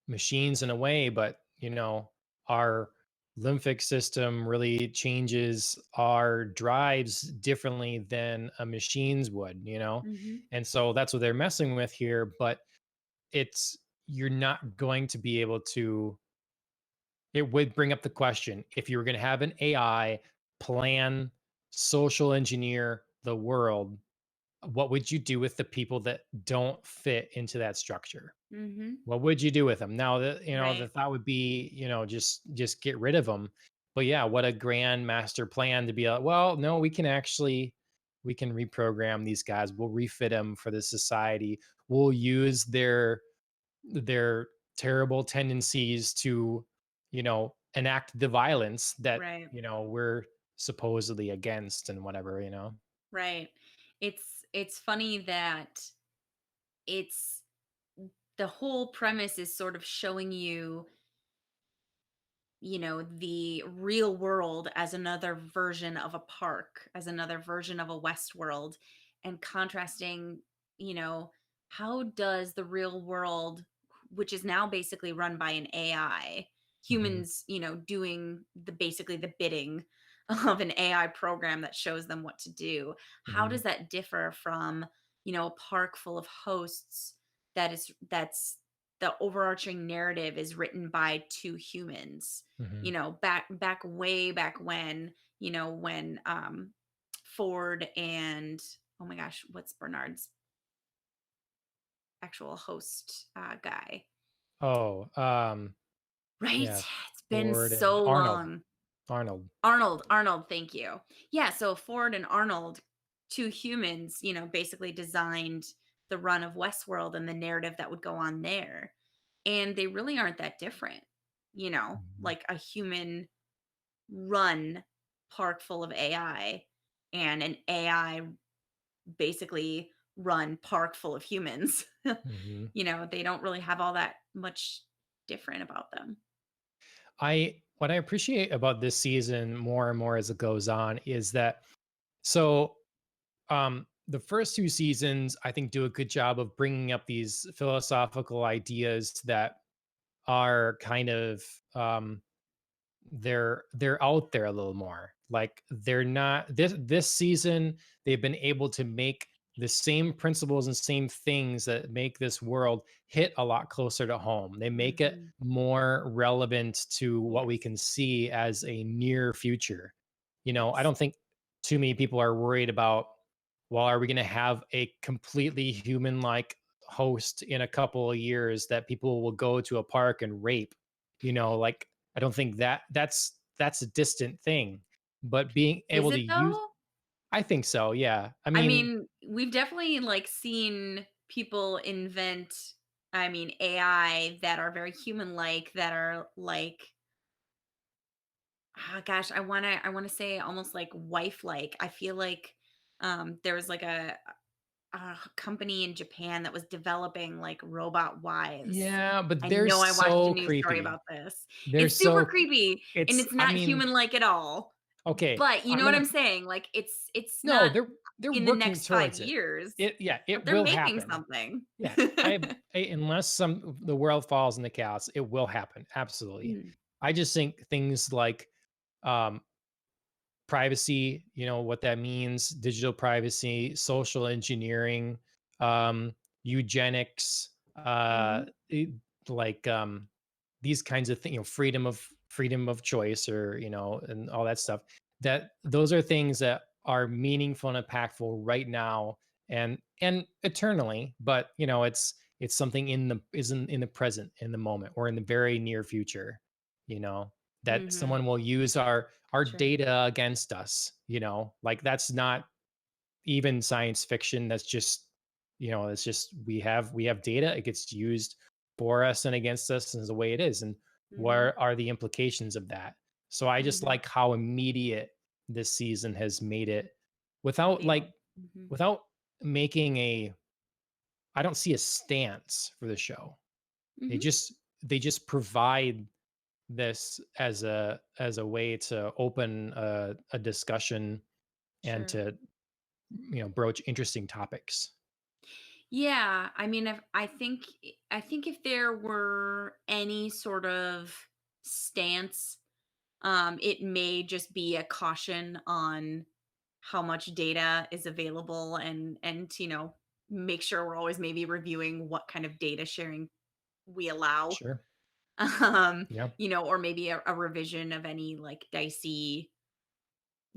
machines in a way, but our lymphic system really changes our drives differently than a machine's would. Mhm. And so that's what they're messing with here, but it's you're not going to be able to it would bring up the question if you were going to have an AI plan social engineer the world, what would you do with the people that don't fit into that structure? Mhm. What would you do with them? Now, the Right. thought would be, just get rid of them. But yeah, what a grand master plan to be like, well, no, we can reprogram these guys. We'll refit them for the society. We'll use their terrible tendencies to, enact the violence that, Right. we're supposedly against and whatever. Right. It's funny that it's the whole premise is sort of showing you, the real world as another version of a park, as another version of a Westworld, and contrasting, you know, how does the real world, which is now basically run by an AI, Hmm. humans, doing basically the bidding of an AI program that shows them what to do, how Hmm. does that differ from, a park full of hosts that's the overarching narrative is written by two humans, Hmm. back way back when, when Ford and, oh my gosh, what's Bernard's actual host guy? Oh, Right. yeah, It's been Ford and so Arnold. long. Arnold. Arnold, thank you. Yeah, so Ford and Arnold, two humans, basically designed the run of Westworld and the narrative that would go on there. And they really aren't that different, Mhm. like a human run park full of AI and an AI basically run park full of humans. Mhm. They don't really have all that much different about them. I what I appreciate about this season more and more as it goes on is that so the first two seasons I think do a good job of bringing up these philosophical ideas that are kind of they're out there a little more. Like they're not this season they've been able to make the same principles and same things that make this world hit a lot closer to home. They make it Mhm. more relevant to what we Yes. can see as a near future. I Yes. don't think too many people are worried about, well, are we going to have a completely human like host in a couple of years that people will go to a park and rape? Like I don't think that's a distant thing, but being Is able to it use though? I think so, yeah. I I mean, mean, we've definitely like seen people invent, I mean, AI that are very human like, that are like, gosh, I want to say almost like wife like. I feel like there was like a company in Japan that was developing like robot wives. yeah, but I they're know I watched a so news story creepy. about this. They're It's super so creepy and it's it's I not mean, human like at all. okay, But you I'm know what gonna I'm saying? Like it's no, not they're in the working next 5 towards it. years, Yeah, but it they're will making happen. something. Yeah, unless the world falls in the chaos, it will happen. Absolutely. Mm, I just think things like um privacy, what that means, digital privacy, social engineering, eugenics, mhm, like these kinds of things, freedom of choice, or and all that stuff. That those are things that are meaningful and impactful right now and eternally. But it's something in the present, in the moment, or in the very near future. You know that mhm, someone will use our sure. data against us, like that's not even science fiction. That's just it's just we have data, it gets used for us and against us, and is the way it is. And Mhm, what are the implications of that? So I just mhm. like how immediate this season has made it, without Feel. like Mhm, without making a I don't see a stance for the show. they mhm. just they just provide this as a way to open a discussion and Sure. to broach interesting topics. Yeah, I mean, I think if there were any sort of stance, it may just be a caution on how much data is available and make sure we're always maybe reviewing what kind of data sharing we allow. Sure. Um, Yeah. or maybe a revision of any like dicey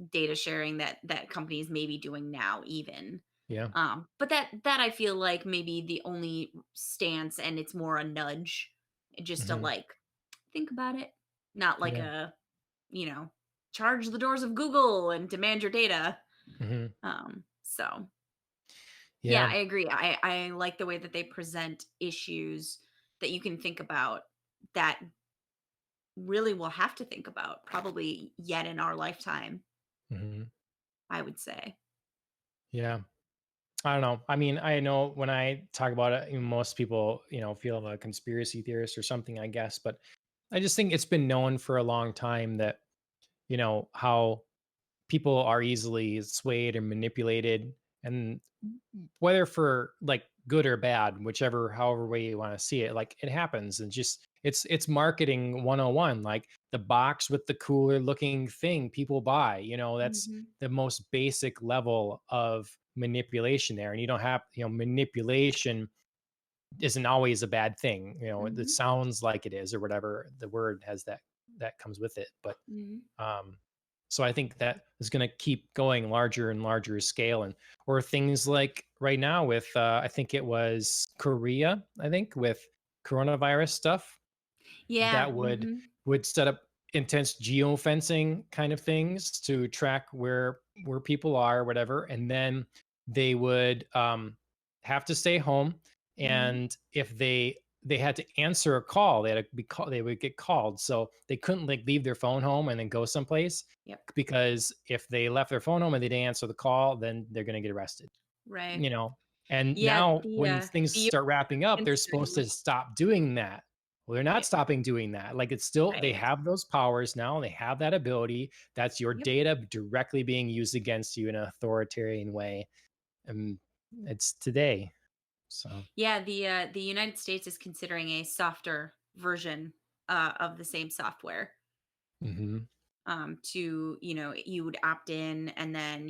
data sharing that companies may be doing now even. Yeah. But that I feel like maybe the only stance, and it's more a nudge just to Hmm. like think about it, not like Yeah. a, you know, charge the doors of Google and demand your data. Hmm. So yeah, Yeah. I agree. I like the way that they present issues that you can think about, that really we'll have to think about probably yet in our lifetime, Hmm. I would say. Yeah. I don't know. I mean, I know when I talk about it, most people, feel I'm a conspiracy theorist or something, I guess. But I just think it's been known for a long time that, how people are easily swayed or manipulated, and whether for like good or bad, whichever however way you want to see it, like it happens. And just it's marketing 101. Like the box with the cooler looking thing people buy, that's Mhm. the most basic level of manipulation there. And you don't have, manipulation isn't always a bad thing. It Mhm. sounds like it is, or whatever the word has that comes with it. But Mhm. um, so I think that is going to keep going larger and larger scale, and or things like right now with I think it was Korea, I think with coronavirus stuff Yeah. that would Mhm. would set up intense geofencing kind of things to track where people are, or whatever, and then they would have to stay home, Mhm. and if they had to answer a call, they had to be called, they would get called, so they couldn't like leave their phone home and then go someplace, Yep. because if they left their phone home and they didn't answer the call, then they're going to get arrested, Right. you know. And Yeah, now when things the start wrapping up, they're supposed considering to stop doing that. Well, they're not right, stopping doing that. Like, it's still, they right. have those powers now, they have that ability. That's your Yep. data directly being used against you in an authoritarian way. And it's today. So, Yeah, the United States is considering a softer version, of the same software, mhm. to, you would opt in and then,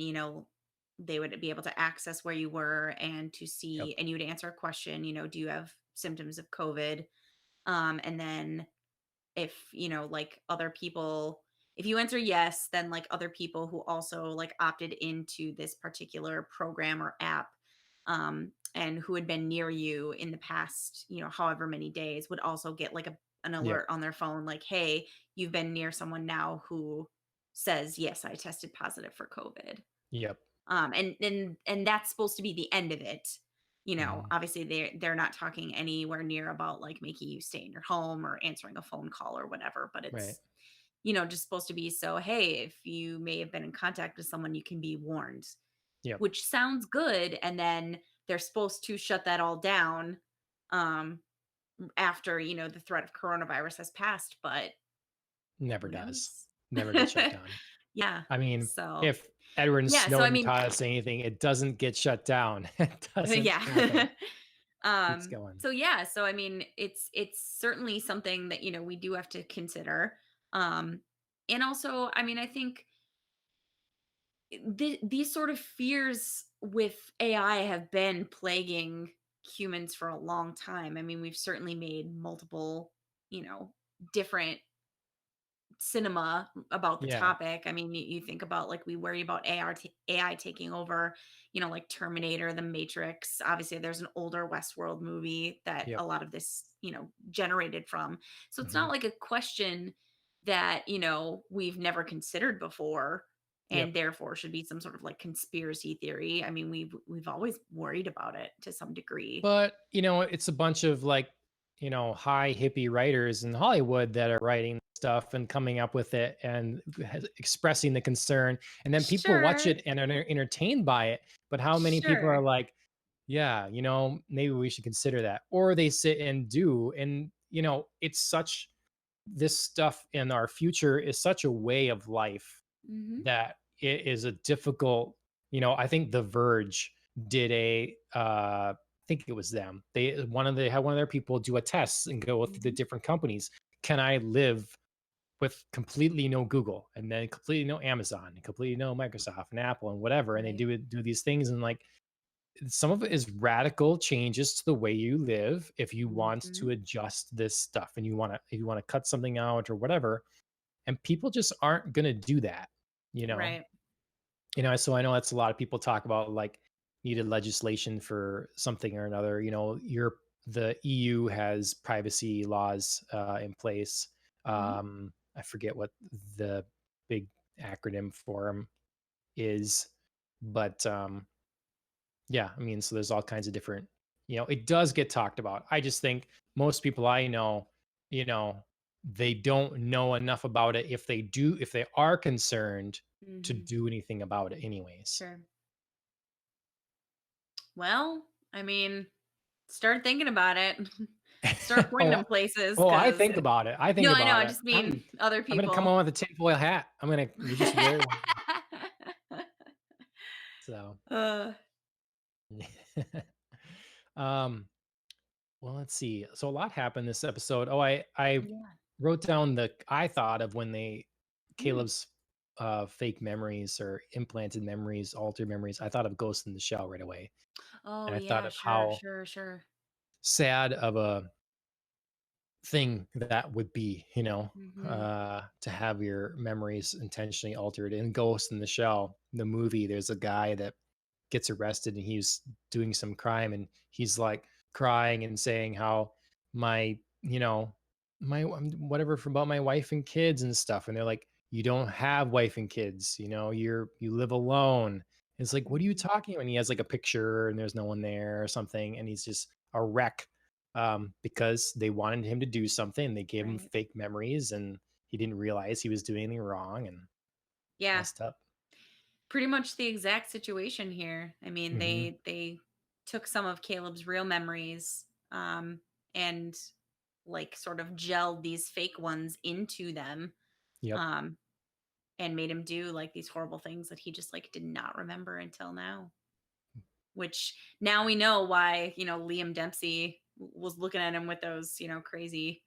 they would be able to access where you were and to Yep. see and you would answer a question, do you have symptoms of COVID? And then if like other people, if you answer yes, then like other people who also like opted into this particular program or app, and who had been near you in the past however many days would also get like an Yep. alert on their phone like, hey, you've been near someone now who says yes, I tested positive for COVID. Yep. And that's supposed to be the end of it. Mhm. Obviously they're not talking anywhere near about like making you stay in your home or answering a phone call or whatever, but Right. it's just supposed to be, so hey, if you may have been in contact with someone, you can be warned, Yep. which sounds good. And then they're supposed to shut that all down, um after the threat of coronavirus has passed, but Never who does. knows? Never gets shut down. Yeah. I mean, So if Edward yeah, so I Snowden mean, taught us anything, it doesn't get shut down. It doesn't happen. yeah. Keeps going. So yeah, so I mean, it's certainly something that, we do have to consider. Um, and also, I mean, I think these sort of fears with AI have been plaguing humans for a long time. I mean, we've certainly made multiple, different cinema about the Yeah. topic. I mean, you think about like we worry about AI taking over, like Terminator, The Matrix. Obviously, there's an older Westworld movie that Yep. a lot of this, generated from. So it's not Mhm. like a question that, we've never considered before and Yep. therefore should be some sort of like conspiracy theory. I mean, we've always worried about it to some degree. But, it's a bunch of like, high hippie writers in Hollywood that are writing stuff and coming up with it and expressing the concern. And then people watch Sure. it and are entertained by it. But how many people are Sure. like, yeah, maybe we should consider that? Or they sit and do. And, it's such, this stuff in our future is such a way of life Mhm. that it is a difficult, I think The Verge did I think it was them. They had one of their people do a test and go through the Mhm. different companies. Can I live with completely no Google and then completely no Amazon and completely no Microsoft and Apple and whatever? And they Right. do these things, and like some of it is radical changes to the way you live if you want to Mhm. adjust this stuff and you want to cut something out or whatever. And people just aren't gonna do that, you know. Right. So I know that's a lot of people talk about like needed legislation for something or another. The EU has privacy laws in place. Mhm. I forget what the big acronym for them is, but yeah, I mean, so there's all kinds of different, it does get talked about. I just think most people I know, you know, they don't know enough about it if they are concerned to Mhm. do anything about it anyways. Sure. Well, I mean, start thinking about it. Start pointing Oh, them places oh, I because think about it. I think no, I know, about I it. just mean other I'm gonna come on people. with a tinfoil hat. We just wear one. So Uh, um well, let's see. So a lot happened this episode. Oh, I yeah. wrote down the I thought of when they Mm. Caleb's fake memories or implanted memories, altered memories. I thought of Ghost in the Shell right away. Oh, And I thought yeah, of sure, how sure, sure. sad of a thing that would be, Mhm. to have your memories intentionally altered. In Ghost in the Shell, the movie, there's a guy that gets arrested and he's doing some crime, and he's like crying and saying how my, whatever about my wife and kids and stuff. And they're like, you don't have wife and kids, you live alone. It's like, "What are you Mhm. talking about?" And he has, like, a picture and there's no one there or something, and he's just a wreck, because they wanted him to do something, they gave him Right. fake memories, and he didn't realize he was doing anything wrong and Yeah. messed up. Pretty much the exact situation here. I mean, Mhm. they took some of Caleb's real memories, and like sort of gelled these fake ones into them, Yep. um, and made him do like these horrible things that he just like did not remember until now. Which now we know why, Liam Dempsey was looking at him with those, crazy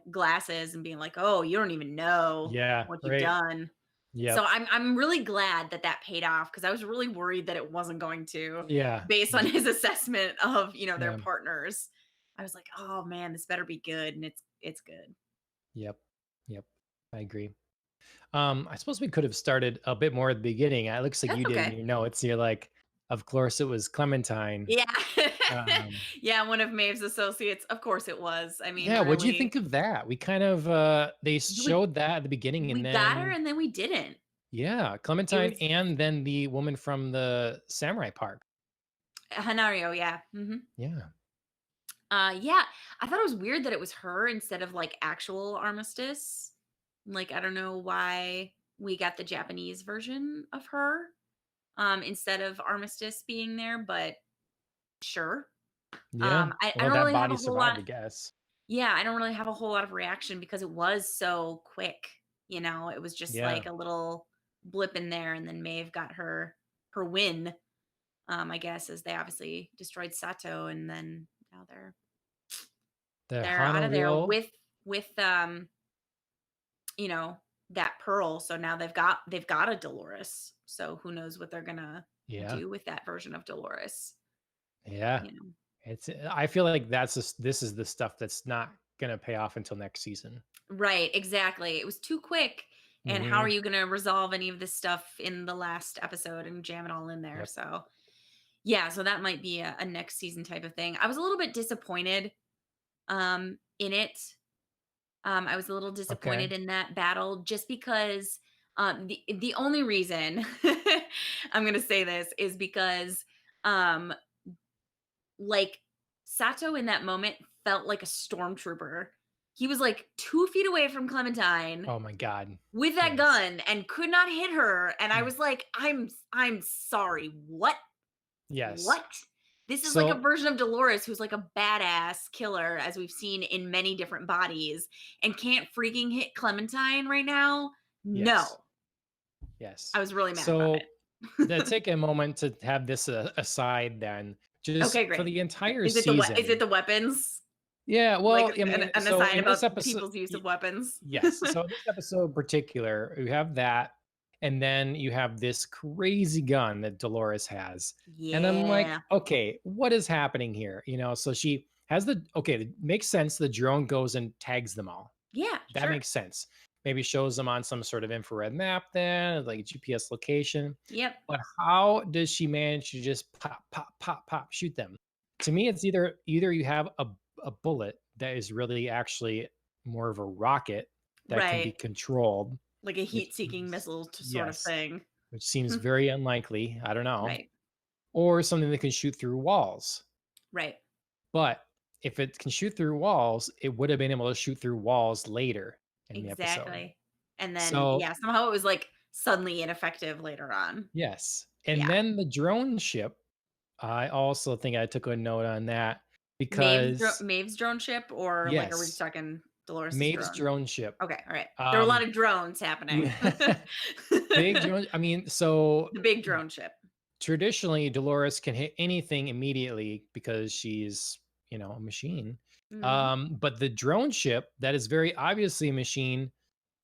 glasses and being like, "Oh, you don't even know Yeah, what you've right. done." So Yep. I'm really glad that that paid off because I was really worried that it wasn't going to, Yeah. based on Yep. his assessment of, their Yeah. partners. I was like, "Oh man, this better be good," and it's good. Yep. Yep. I agree. I suppose we could have started a bit more at the beginning. It looks like That's you did in okay. your notes. You're like, "Of course it was Clementine." Yeah. Um, Yeah, one of Maeve's associates. Of course it was. I mean, yeah, what'd you really, think of that? We kind of, they we showed that at the beginning we and got her then and then we didn't. yeah, It Clementine was and then the woman from the Samurai Park. Hanario, yeah. Yeah. Yeah, I thought it was weird that it was her instead of like actual Armistice. Like, I don't know why we got the Japanese version of her instead of Armistice being there, but sure. Yeah. I Well, don't that really have body a whole survived, lot. I guess. Yeah, I don't really have a whole lot of reaction because it was so quick. It was just Yeah. like a little blip in there, and then Maeve got her win. I guess as they obviously destroyed Sato, and then now The they're out Hana of there reveal. with you know, that pearl. So now they've got a Dolores. So who knows what they're gonna Yeah. do with that version of Dolores, Yeah. you know. I feel like this is the stuff that's not gonna pay off until next season. Right, exactly. It was too quick. And how are Mhm. you gonna resolve any of this stuff in the last episode and jam it all in there? Yep. So yeah, so that might be a next season type of thing. I was a little bit disappointed in it. I was a little Okay. disappointed in that battle just because the only reason I'm gonna say this is because um like Sato in that moment felt like a stormtrooper. He was like 2 feet away from Clementine Oh my god. with that Yes. gun and could not hit her. And I Mm. was like, I'm sorry. What? Yes. What? This is like a So version of Dolores who's like a badass killer, as we've seen in many different bodies, and can't freaking hit Clementine right now. yes. No, Yes. I was really mad about So, to it. take a moment to have this, aside then, just Okay, for great. the entire Is it season. the weapons? Yeah, Like well, I mean, an so aside in this about episode, people's use of weapons? yes. So this episode in particular, you have that, and then you have this crazy gun that Dolores has. And I'm like, Yeah. okay, what is happening here? So she has okay, it makes sense. The drone goes and tags them all. Yeah, That sure. makes sense. Maybe shows them on some sort of infrared map then, like a GPS location. Yep. But how does she manage to just pop, pop, pop, pop, shoot them? To me, it's either you have a bullet that is really actually more of a rocket that can be Right. controlled, Like a which heat-seeking is missile sort of yes, thing. which seems very unlikely. I don't know. Right. Or something that can shoot through walls. Right. But if it can shoot through walls, it would have been able to shoot through walls later in the episode. Exactly. And then, So yeah, somehow it was, like, suddenly ineffective later on. yes. And Yeah. then the drone ship, I also think I took a note on that because Maeve's drone ship, or, like, are we just yes, talking Dolores's Maeve's drone? drone ship. Okay, alright. There were a lot Um, of drones happening. big drone. I mean, so The big drone ship. traditionally, Dolores can hit anything immediately because she's, a machine. Mhm. But the drone ship, that is very obviously a machine,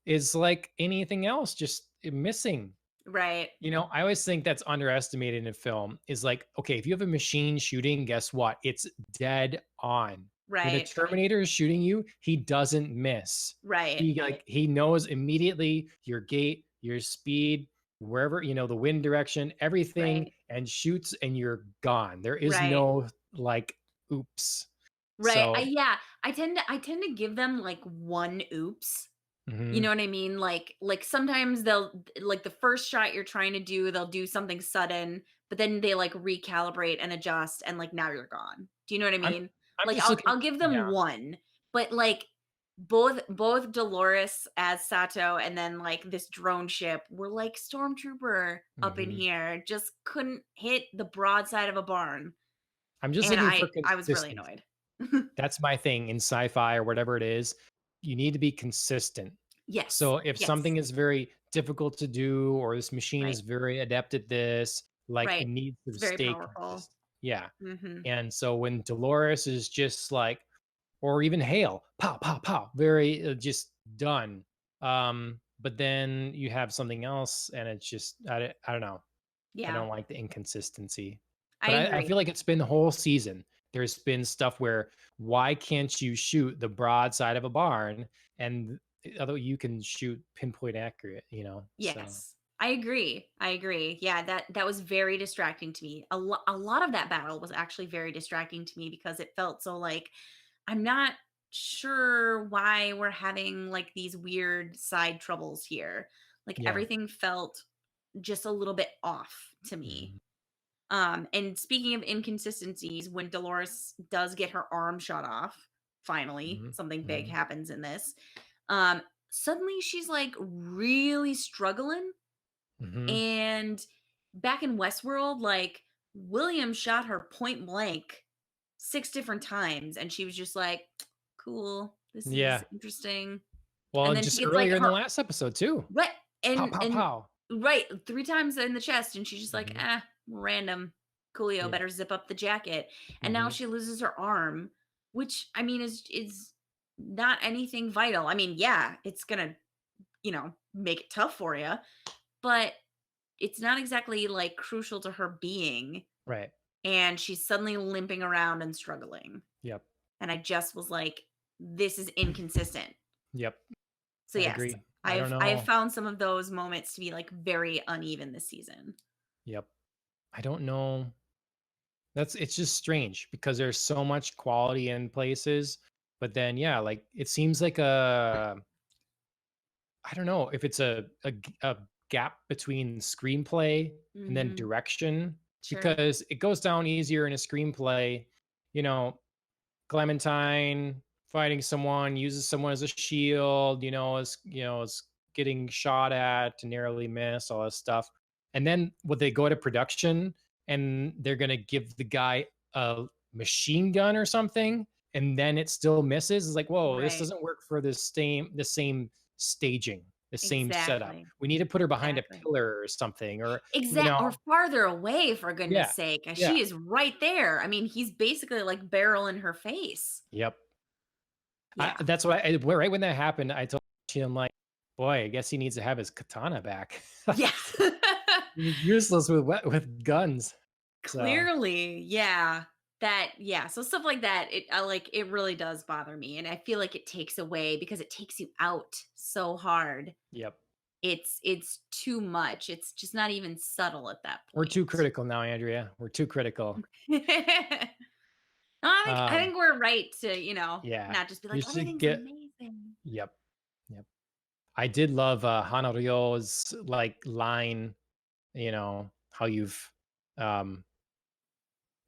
is like anything else, just missing. Right. I always think that's underestimated in film is like, okay, if you have a machine shooting, guess what? It's dead on. When the Right. Terminator is shooting you, he doesn't miss. Right. He knows immediately your gait, your speed, wherever, the wind direction, everything, Right. and shoots and you're gone. There is Right. no like oops. Right. So I tend to give them, like, 1 oops. You Mhm. know what I mean? Like sometimes they'll like the first shot you're trying to do, they'll do something sudden, but then they like recalibrate and adjust and like now you're gone. Do you know what I I'm mean? I'm Like just looking. I'll give them Yeah. one, but like both Dolores as Sato and then like this drone ship were like stormtrooper up in Mhm. here, just couldn't hit the broadside of a barn. I'm just And looking for I was really consistency. annoyed. That's my thing in sci-fi or whatever it is. You need to be consistent. Yes. So if Yes. something is very difficult to do or this machine Right. is very adept at this, like it Right. needs to It's very stay powerful. consistent. Yeah. Mhm. And so when Dolores is just like, or even Hale, pow, pow, pow, very just done. But then you have something else and it's just, I don't know. I Yeah. don't like the inconsistency. I But I agree. feel like it's been the whole season. There's been stuff where why can't you shoot the broadside of a barn and although you can shoot pinpoint accurate, you know? So Yes. I agree. I agree. Yeah, that was very distracting to me. A lot of that battle was actually very distracting to me because it felt so like I'm not sure why we're having like these weird side troubles here. Like yeah. everything felt just a little bit off to me. Mhm, And speaking of inconsistencies, when Dolores does get her arm shot off, finally, mhm, something big mhm, happens in this. Um, Suddenly she's like really struggling. mhm. And back in Westworld, like William shot her point blank 6 different times, and she was just like, cool, this is Yeah. interesting. And Well, then she just gets like earlier in the her last episode too. right Pow, pow, and pow. right, 3 times in the chest, and she's just like, Mhm. "Ah, random. Coolio, Yeah. better zip up the jacket." And now Mhm. she loses her arm, which, I mean, is not anything vital. I mean, yeah, it's gonna, make it tough for you, but it's not exactly, like, crucial to her being, Right. and she's suddenly limping around and struggling, Yep. and I just was like, "This is inconsistent." Yep. So, I yes, agree. I don't I've know. found some of those moments to be, like, very uneven this season. Yep. I don't know. It's just strange because there's so much quality in places, but then yeah, like it seems like a I don't know if it's a gap between screenplay and then Mhm. direction Sure. because it goes down easier in a screenplay, you know, Clementine fighting someone, uses someone as a shield, is getting shot at to narrowly miss, all this stuff. And then would they go to production and they're gonna give the guy a machine gun or something, and then it still misses? It's like, whoa, this Right. doesn't work for the same staging, the same setup. Exactly. We need to put her behind a Exactly. pillar or something, or Exact or farther away, for yeah, goodness sake, yeah, she is right there. I mean, he's basically, like, barrel in her face. yep. Yeah. That's why right when that happened, I told him like, "Boy, I guess he needs to have his katana back." Yeah. He's useless with guns. So, Clearly, yeah. Yeah, so stuff like that, it really does bother me, and I feel like it takes away because it takes you out so hard. yep. It's too much. It's just not even subtle at that We're too point. critical now, Andrea. We're too critical. No, I Um, think we're right to, yeah. not just be You like, should "Everything's get amazing." yep. Yep. I did love Hanaryo's like line, how you've um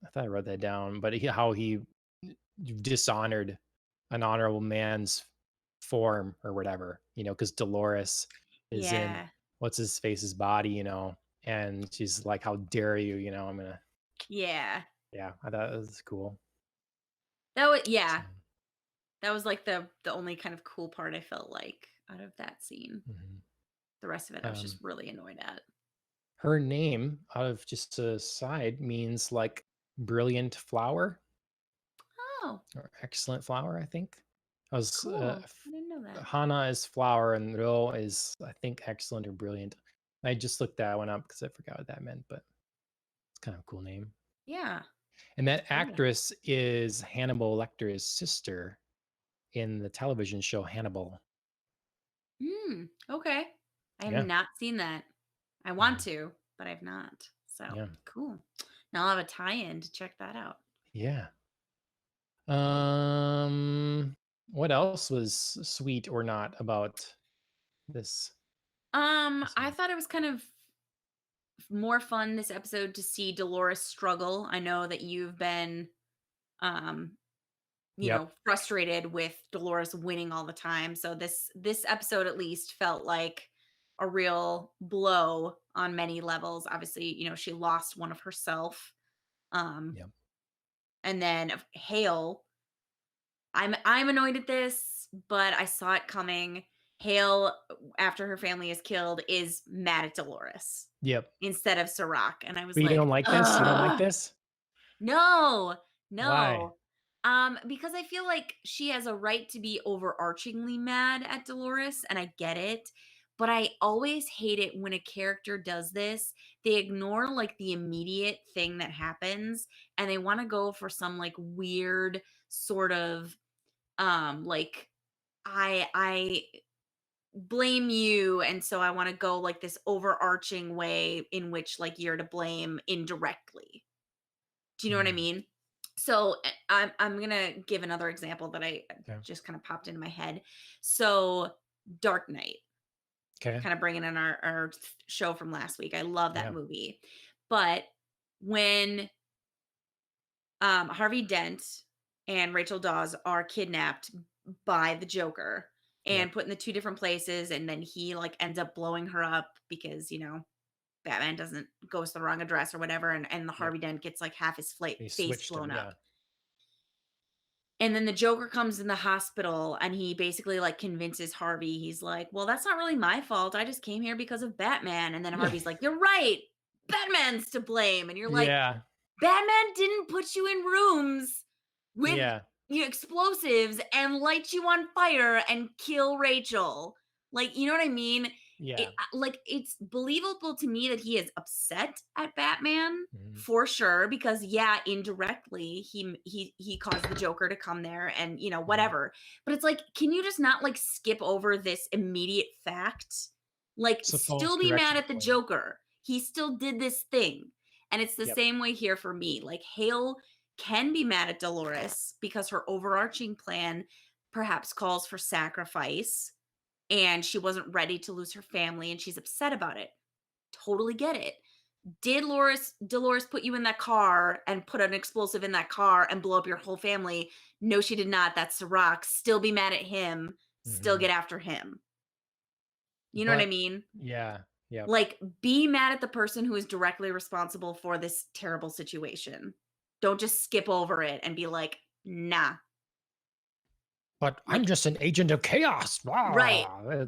I thought I wrote that down, but how he dishonored an honorable man's form or whatever, because Dolores is in Yeah. what's his face's body, and she's like, "How dare you?" I'm gonna, Yeah. yeah, I thought it was cool. So, Yeah. That was, like, the only kind of cool part I felt like out of that scene. mhm. The rest of it, I was um, just really annoyed at. her name, out of just a side, means like brilliant flower Oh, or excellent flower. I think. I was cool. I didn't know that. Hana is flower and Ro is I think excellent or brilliant. I just looked that one up because I forgot what that meant, but it's kind of a cool name. Yeah, And that's that cool. actress is Hannibal Lecter's sister in the television show Hannibal. Okay. I have Yeah. not seen that. I want Mhm. to, but I've not. So, Yeah. cool. Now I'll have a tie-in to check that out. Yeah. Um, what else was sweet or not about? This I episode? thought it was kind of more fun this episode to see Dolores struggle. I know that you've been um Yep. frustrated with Dolores winning all the time. So this episode at least felt like a real blow on many levels. Obviously, she lost one of herself. Um Yep. and then Hale, I'm annoyed at this, but I saw it coming. Hale, after her family is killed, is mad at Dolores Yep. instead of Sirach. And I was But you like, don't like this? You don't like ugh. this? No, Why? no. Because I feel like she has a right to be overarchingly mad at Dolores, and I get it. But I always hate it when a character does this. They ignore like the immediate thing that happens and they want to go for some like weird sort of like I blame you, and so I want to go like this overarching way in which like you're to blame indirectly. Do you know what I Mm, mean? So, I'm gonna give another example that I okay. just kind of popped into my head. So, Dark Knight, Okay. kind of bringing in our show from last week. I love that Yeah. movie. But when Harvey Dent and Rachel Dawes are kidnapped by the Joker Yep. and put in the two different places, and then he like ends up blowing her up because Batman doesn't goes to the wrong address or whatever, and the Yep. Harvey Dent gets like half his They face switched blown them. up. Yeah. And then the Joker comes in the hospital and he basically like convinces Harvey, he's like, well, that's not really my fault. I just came here because of Batman. And then Harvey's like, you're right. Batman's to blame. And you're like, Yeah. Batman didn't put you in rooms with Yeah. explosives and light you on fire and kill Rachel. Like, you know what I mean? Yeah. Like it's believable to me that he is upset at Batman Mhm. for sure because yeah, indirectly he caused the Joker to come there and Mhm. whatever. But it's like, can you just not like skip over this immediate fact? Like It's a false still be mad direction at the point. Joker. He still did this thing. And it's the Yep. same way here for me. Like Hale can be mad at Dolores because her overarching plan perhaps calls for sacrifice and she wasn't ready to lose her family and she's upset about it. Totally get it. Did Dolores put you in that car and put an explosive in that car and blow up your whole family? No, she did not. That's Sirach. Still be mad at him. Still Mhm. get after him. You know what I But mean? yeah. Yep. Like, be mad at the person who is directly responsible for this terrible situation. Don't just skip over it and be like, nah. But I'm Like, just an agent of chaos. right, Rah! Like right.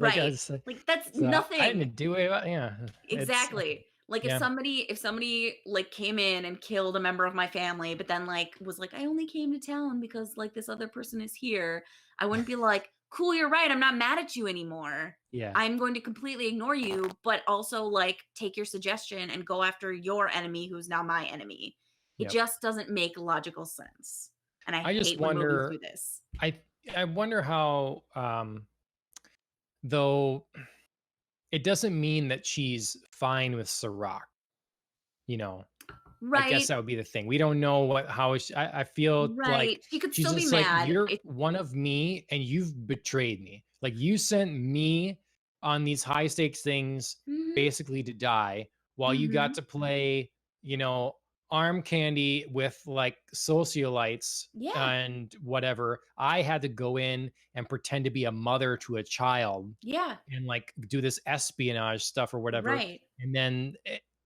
Like, that's I nothing. didn't do it. Yeah. It's okay. Exactly. Like Yeah. if somebody like came in and killed a member of my family, but then like was like, I only came to town because like this other person is here, I wouldn't be like, cool, you're right. I'm not mad at you anymore. Yeah. I'm going to completely ignore you, but also like take your suggestion and go after your enemy who's now my enemy. It Yep. just doesn't make logical sense. And I I just hate when movies do wonder. this. I I wonder how though it doesn't mean that she's fine with Sirach, you know. I guess Right. that would be the thing. We don't know I feel like Right. She could she's still be just like, mad. "You're one of me, and you've betrayed me. Like, you sent me on these high stakes things Mhm. basically to die, while you got Mhm. to play, arm candy with, like, sociolites Yeah. and whatever. I had to go in and pretend to be a mother to a child Yeah. and, like, do this espionage stuff or whatever, Right. and then,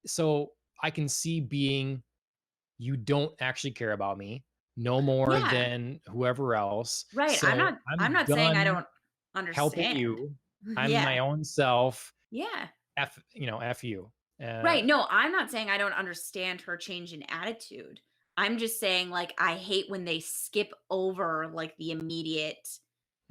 so I can see being you don't actually care about me no more Yeah. than whoever else. Right. I'm So not I'm I'm not saying I done don't helping understand. you. I'm Yeah. my own self. Yeah. F you. Right. No, I'm not saying I don't understand her change in attitude. I'm just saying like I hate when they skip over like the immediate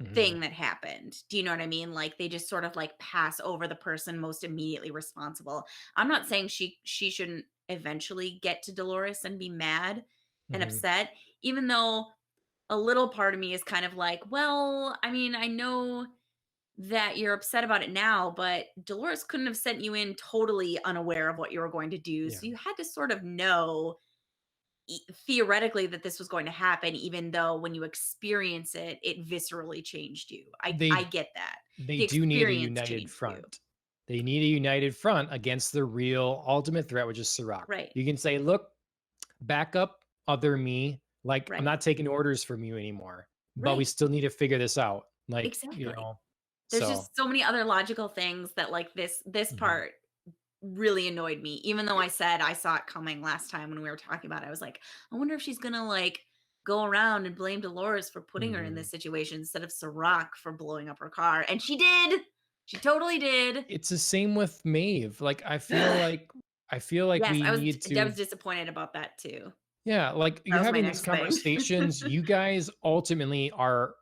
Mhm, thing that happened. Do you know what I mean? Like they just sort of like pass over the person most immediately responsible. I'm not saying she shouldn't eventually get to Dolores and be mad and mhm. upset, even though a little part of me is kind of like, well, I mean, I know that you're upset about it now, but Dolores couldn't have sent you in totally unaware of what you were going to do. Yeah. So you had to sort of know theoretically that this was going to happen, even though when you experience it, it viscerally changed you. I They get that. they the do need a experience united changed you. front. They need a united front against the real ultimate threat, which is Sirach. Right. You can say, look, back up, other me. Like, I'm Right. not taking orders from you anymore, but we Right. still need to figure this out. Like, Exactly. There's so. just so many other logical things that, like, this Mhm, part really annoyed me, even though I said I saw it coming last time when we were talking about it. I was like, I wonder if she's gonna, like, go around and blame Dolores for putting her in mhm. this situation instead of Sirach for blowing up her car, and she did. She totally did. It's the same with Maeve. Like, I feel like Yes, we need I to. was disappointed about that too. Yeah, like, That you're was my having these next thing. conversations, you guys ultimately are.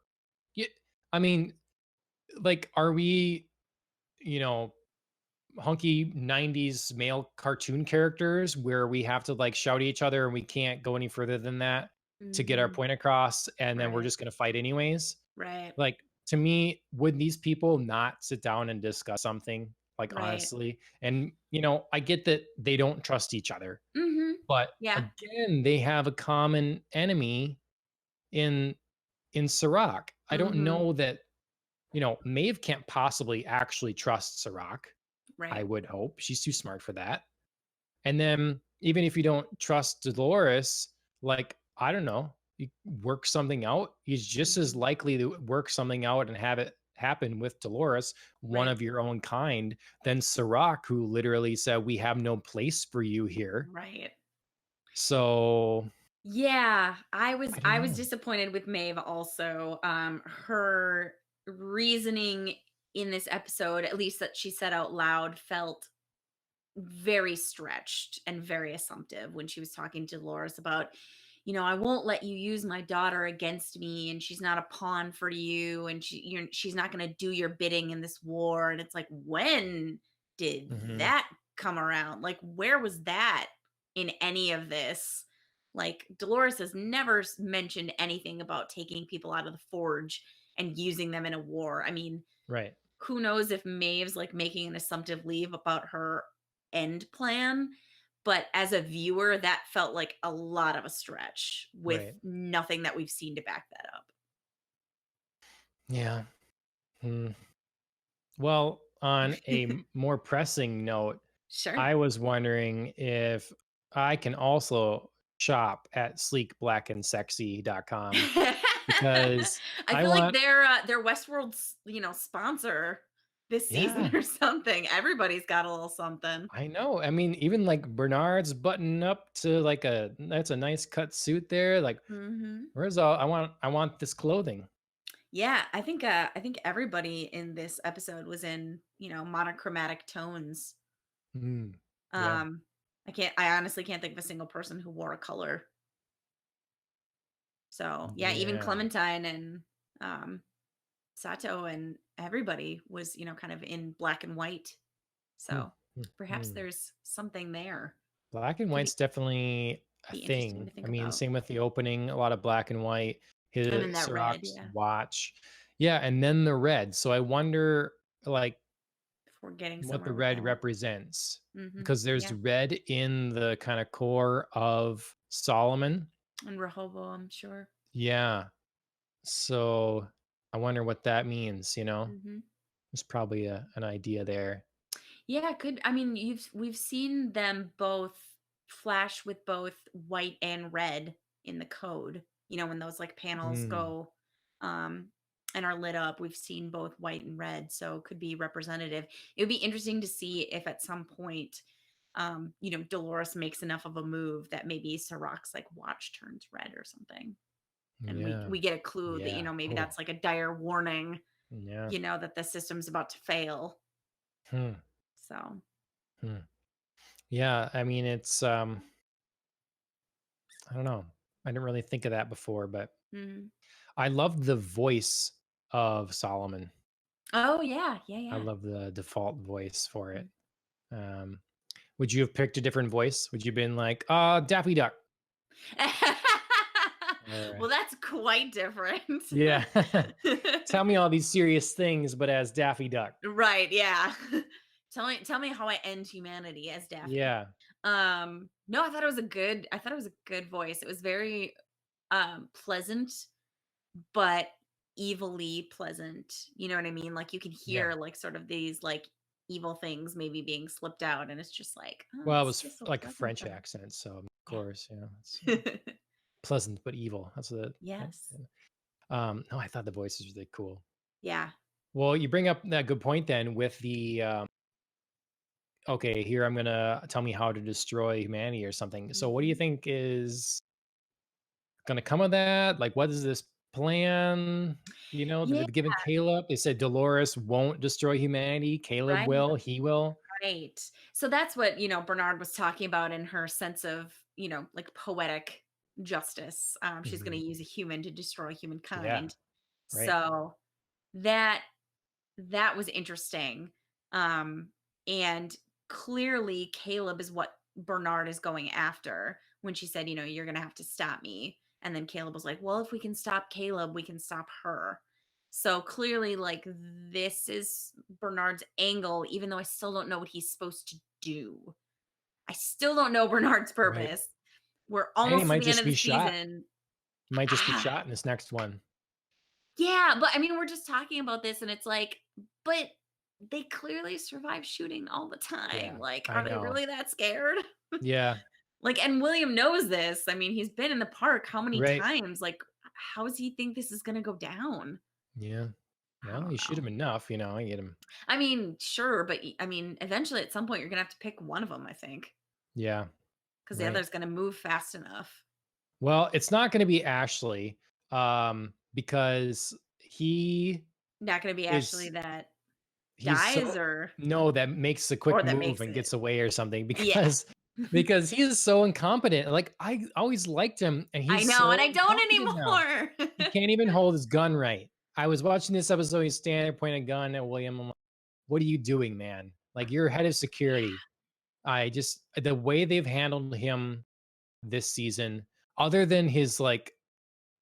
Y I mean, like, are we, you know, hunky 90s male cartoon characters where we have to, like, shout at each other and we can't go any further than that to get our Mhm. point across, and then we're Right. just gonna fight anyways? Right. Like, to me, would these people not sit down and discuss something, like, Right. honestly? And, I get that they don't trust each other, Mhm. but Yeah. again, they have a common enemy in Sirach. I don't Mhm. know that, Maeve can't possibly actually trust Sirach. I Right. would hope. She's too smart for that. And then even if you don't trust Dolores, like, I don't know, you work something out. He's just as Mhm. likely to work something out and have it happen with Dolores, one Right. of your own kind, than Sirach, who literally said, "We have no place for you here." Right. So Yeah, I don't I was know. disappointed with Maeve also. Her reasoning in this episode, at least that she said out loud, felt very stretched and very assumptive when she was talking to Dolores about, I won't let you use my daughter against me, and she's not a pawn for you, and she's not going to do your bidding in this war. And it's like, when did Mhm. that come around? Like, where was that in any of this? Like, Dolores has never mentioned anything about taking people out of the forge and using them in a war. I mean, Right. who knows if Maeve's like making an assumptive leave about her end plan, but as a viewer, that felt like a lot of a stretch with Right. nothing that we've seen to back that up. Yeah. Hmm. Well, on a more pressing note, Sure. I was wondering if I can also shop at sleekblackandsexy.com because I I feel like want. they're Westworld's, sponsor this season Yeah, or something. Everybody's got a little something. I know. I mean, even like Bernard's button up to like that's a nice cut suit there. Like, Mhm. where's all I want this clothing. Yeah, I think everybody in this episode was in, monochromatic tones. Mm, yeah. Um, I honestly can't think of a single person who wore a color. So, yeah, even Yeah. Clementine and, um, Sato and everybody was, kind of in black and white. Hmm, So, hmm, perhaps hmm. there's something there. Black and Could white's definitely a be interesting thing. to I think mean, about. same with the opening, a lot of black and white, And then his that red, Sirach's yeah, watch. Yeah, and then the red. So I wonder, like, if we're getting what the somewhere with red that. represents, Mhm. because there's Yeah, red in the kind of core of Solomon. and Rehoboam, sure. Yeah. So I wonder what that means, Mhm. There's probably an idea there. Yeah, it could I mean, we've seen them both flash with both white and red in the code. When those like panels Mm, go um and are lit up, we've seen both white and red, so it could be representative. It would be interesting to see if at some point Dolores makes enough of a move that maybe Sirach's like watch turns red or something. And yeah. we get a clue that, Yeah. maybe Oh, that's like a dire warning, yeah. that the system's about to fail. Hmm, So, hmm. Yeah, I mean, it's I don't know. I didn't really think of that before, but mhm. I love the voice of Solomon. Oh, yeah, yeah, I yeah. love the default voice for it. Mm. Um, would you have picked a different voice? Would you have been like, Daffy Duck? Or, Well, that's quite different. yeah. Tell me all these serious things, but as Daffy Duck. Right, yeah. Tell me how I end humanity as Daffy. Yeah. No, I thought it was a good voice. It was very pleasant, but evilly pleasant. You know what I mean? Like you can Yeah. hear like sort of these like evil things maybe being slipped out, and it's just like, oh, Well, it it's was just so like a pleasant French for her. accent, so of course, it's Yeah. pleasant but evil. That's what. Yes. No, I thought the voice was really cool. Yeah. Well, you bring up that good point then with the okay, here I'm gonna tell me how to destroy humanity or something. So, what do you Mhm. think is gonna come of that? Like, what is this plan? That Yeah, they've given Caleb. They said Dolores won't destroy humanity. Caleb right. will. He will. Right. So that's what, Bernard was talking about in her sense of, like poetic justice. She's going Mhm. to use a human to destroy Yeah. humankind. Right. So that that was interesting. Um and clearly Caleb is what Bernard is going after when she said, you're going to have to stop me. And then Caleb was like, well, if we can stop Caleb, we can stop her. So clearly, like, this is Bernard's angle, even though I still don't know what he's supposed to do. I still don't know Bernard's Right. purpose. We're Hey, he almost to might the end just of the be shot. season. He might just be Ah, shot in this next one. yeah, but I mean, we're just talking about this, and it's like, but they clearly survive shooting all the time. Yeah, Like, I are they know. really that scared? Yeah. Like, and William knows this. I mean, he's been in the park how many Right. times? Like, how does he think this is going to go down? Yeah. I Well, don't you shoot know. him enough, I get him. I mean, sure, but I mean, eventually at some point you're gonna have to pick one of them, I think, Yeah. because the Right. other's gonna move fast enough. Well, it's not gonna be Ashley, because he Not gonna be Ashley is that he's dies so or no, that makes a quick that move makes and it. gets away or something Yeah. because he is so incompetent. Like, I always liked him, and I he's know, and so I don't incompetent now. anymore. He can't even hold his gun right. I was watching this episode, he's standing there pointing a gun at William. I'm like, "What are you doing, man? Like, you're head of security." I just the way they've handled him this season, other than his, like,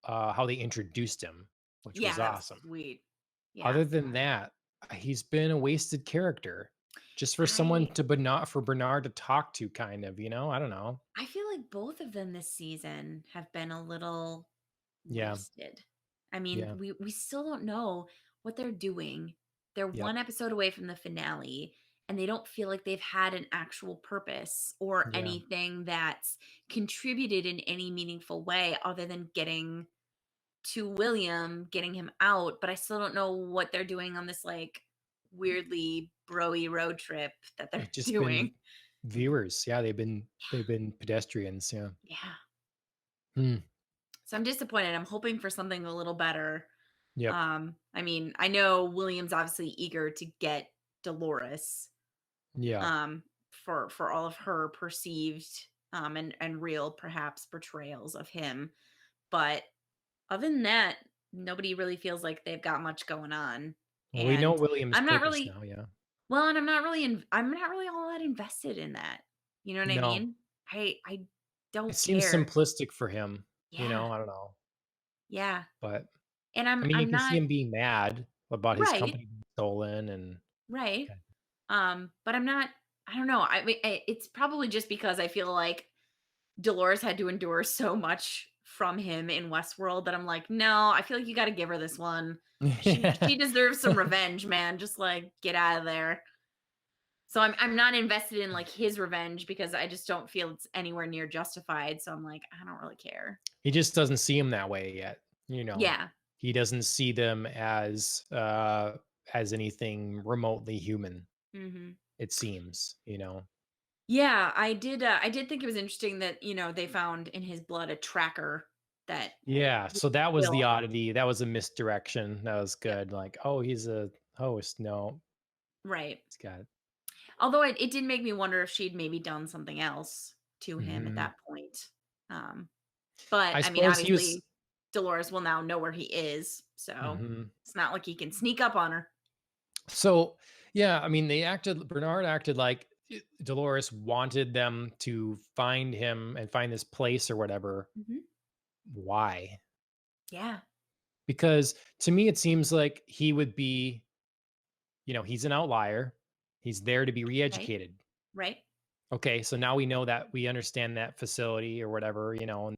how they introduced him, which was Yeah, that was awesome. sweet. Yeah. Other than that, he's been a wasted character just for someone I for Bernard to talk to kind of, I don't know. I feel like both of them this season have been a little Yeah. wasted. I mean, Yeah. we still don't know what they're doing. They're Yep. one episode away from the finale, and they don't feel like they've had an actual purpose or Yeah. anything that's contributed in any meaningful way other than getting to William, getting him out, but I still don't know what they're doing on this like weirdly broy road trip that they're It's just been doing. viewers. Yeah, they've been pedestrians, yeah. Yeah. Hmm. So I'm disappointed. I'm hoping for something a little better. Yep. I mean, I know William's obviously eager to get Dolores, Yeah. for all of her perceived and real perhaps portrayals of him. But other than that, nobody really feels like they've got much going on. Well, we know And William's I'm not purpose really now, yeah. well, and I'm not really all that invested in that. You know what I No. mean? I It don't seems care. simplistic for him, Yeah. I don't know. Yeah. But And I mean, you I'm can see not him being mad about his right. company being stolen and Right. okay. But I'm not I don't know. I mean, it's probably just because I feel like Dolores had to endure so much from him in Westworld that I'm like, "No, I feel like you gotta give her this one. She deserves some revenge, man. Just, like, get out of there." So I'm not invested in, like, his revenge because I just don't feel it's anywhere near justified, so I'm like, "I don't really care." He just doesn't see him that way yet. Yeah. He doesn't see them as anything remotely human, Mhm. it seems. Yeah, I did think it was interesting that, they found in his blood a tracker that Yeah, so that was the will oddity. That was a misdirection. That was Yep, good. Like, oh, he's a host. No, right. he's got Although it did make me wonder if she'd maybe done something else to him at mhm. that point. Um, but I I mean, suppose he was obviously, Dolores will now know where he is, so mhm. it's not like he can sneak up on her. So, yeah, I mean, Bernard acted like Dolores wanted them to find him and find this place or whatever. Mhm. Why? Yeah. Because to me, it seems like he would be, he's an outlier. He's there to be Right. re-educated. Right. Okay, so now we know that we understand that facility or whatever, and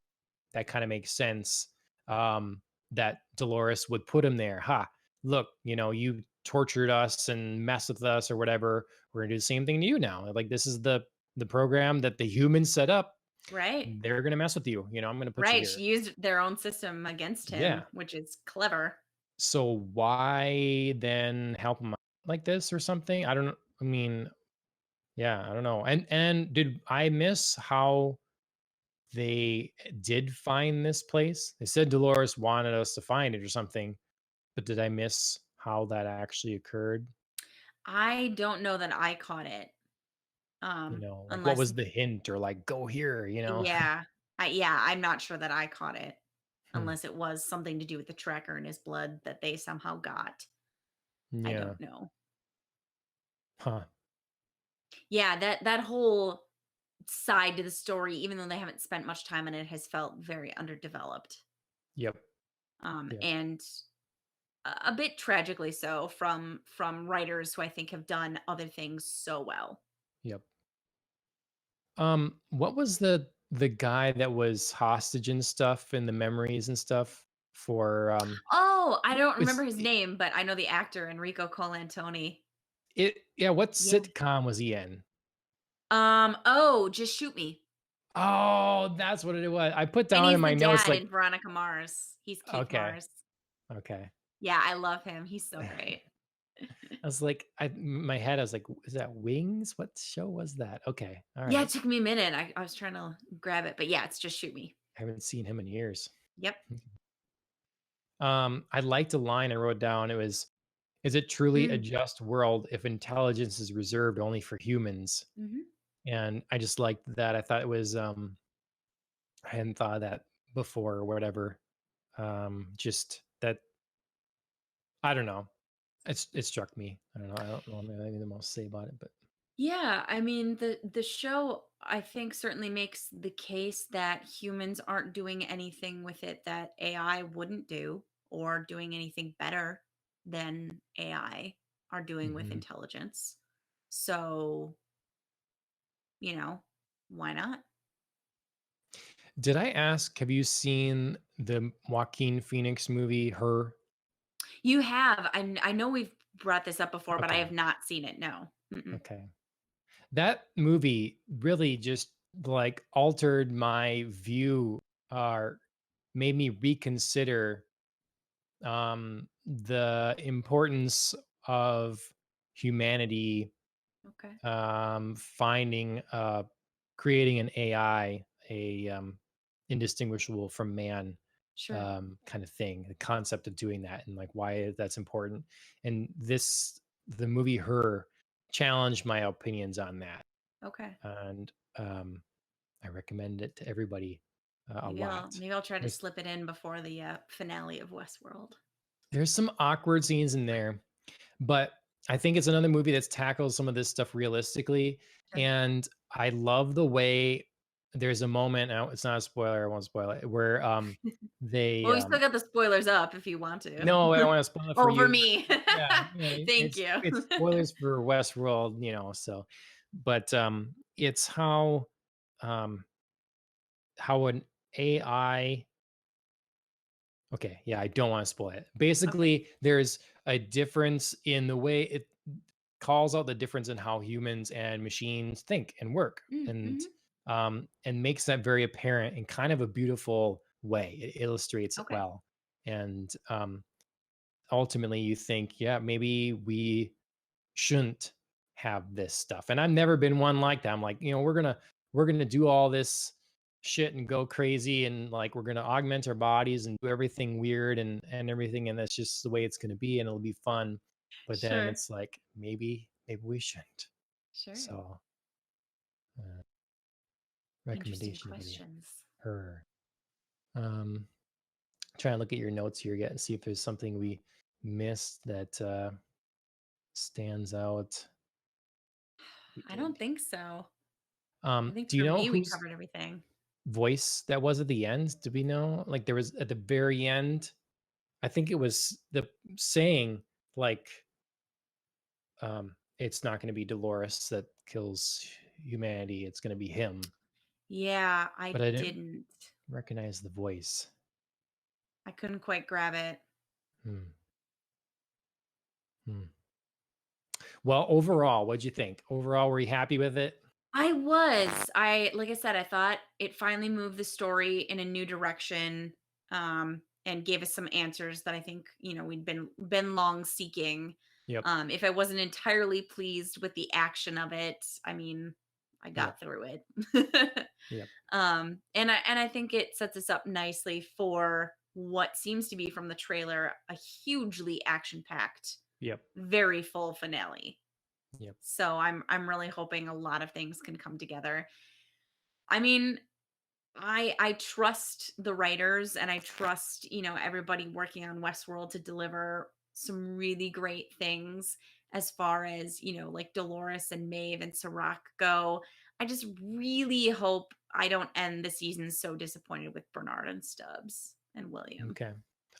that kind of makes sense. Um, that Dolores would put him there. Ha, look, you tortured us and messed with us or whatever. We're gonna do the same thing to you now. Like, this is the program that the humans set up. Right. They're gonna mess with you. I'm gonna put you Right. She here. used their own system against him, Yeah. which is clever. So why then help him out like this or something? I don't know. I mean, yeah, I don't know. And did I miss how they did find this place? They said Dolores wanted us to find it or something, but did I miss how that actually occurred? I don't know that I caught it. Like what Unless was the hint or like go here? yeah. I'm not sure that I caught it Hmm. unless it was something to do with the tracker in his blood that they somehow got. I Yeah. don't know. Huh. Yeah, that whole side to the story, even though they haven't spent much time on it, has felt very underdeveloped. Yep. Yep. And a bit tragically so from writers who I think have done other things so well. Yep. What was the guy that was hostage and stuff and the memories and stuff for Oh, I don't was remember his name, but I know the actor Enrico Colantoni. yeah, what Yeah. sitcom was he in? Oh, Just Shoot Me. Oh, that's what it was. I put And down in he's my the notes dad like, in Veronica Mars. He's Keith okay, Mars. okay. Yeah, I love him. He's so I great. was like, my head, I was like, is that Wings? What show was that? Okay, all Yeah, it right. took me a minute. I was trying to grab it, but yeah, it's Just Shoot Me. I haven't seen him in years. Yep. I liked a line I wrote down. It was, is it truly a Mm, just world if intelligence is reserved only for humans? mhm. And I just liked that. I thought it was, I hadn't thought of that before or whatever. Just that, I don't know. It struck me. I don't know. I don't know anything else to say about it, but Yeah, I mean the show I think certainly makes the case that humans aren't doing anything with it that AI wouldn't do or doing anything better than AI are doing with mhm. intelligence. So, you know, why not? Did I ask, have you seen the Joaquin Phoenix movie, Her? You have. I know we've brought this up before, but I have Okay. not seen it. No. Mm-mm. Okay. That movie really just like altered my view or made me reconsider the importance of humanity Okay. finding creating an AI, a indistinguishable from man Sure. kind of thing. The concept of doing that and like why that's important. And the movie Her challenged my opinions on that, Okay. and I recommend it to everybody a lot. Maybe I'll try to There's slip it in before the finale of Westworld. there's some awkward scenes in there, but I think it's another movie that's tackled some of this stuff realistically, Sure. and I love the way there's a moment now it's not a spoiler, I won't spoil it, where, they, Well, we still got the spoilers up if you want to. no, I don't wanna spoil it for Oh, for you, me. yeah, Thank you. it's spoilers for Westworld, so but, it's um, how an AI okay, yeah, I don't wanna spoil it. Okay. Basically, there's a difference in the way it calls out the difference in how humans and machines think and work, Mhm. and makes that very apparent in kind of a beautiful way. It illustrates it Okay. well, and ultimately, you think, yeah, maybe we shouldn't have this stuff. And I've never been one like that. I'm like, we're gonna do all this shit and go crazy and like we're gonna augment our bodies and do everything weird and everything, and that's just the way it's gonna be and it'll be fun. But then Sure. it's like maybe we shouldn't. Sure. So uh, Interesting recommendation video. questions. Her. Um trying to look at your notes here yet and see if there's something we missed that stands out. We I don't did. think so. I think Do you for know me, we whose covered everything. voice that was at the end? Do we know? Like there was at the very end, I think it was the saying like it's not going to be Dolores that kills humanity, it's going to be him. Yeah, But I I didn't didn't. recognize the voice. I couldn't quite grab it. Hmm. Hmm. Well, overall, what'd you think? Overall, were you happy with it? I was. Like I said, I thought it finally moved the story in a new direction, and gave us some answers that I think, we'd been long seeking. Yep. If I wasn't entirely pleased with the action of it, I mean, I Yep. got through it. Yep. And I think it sets us up nicely for what seems to be from the trailer a hugely action-packed, Yep. very full finale. Yep. So I'm really hoping a lot of things can come together. I mean, I trust the writers and I trust, everybody working on Westworld to deliver some really great things as far as, like Dolores and Maeve and Sirach go. I just really hope I don't end the season so disappointed with Bernard and Stubbs and William. Okay.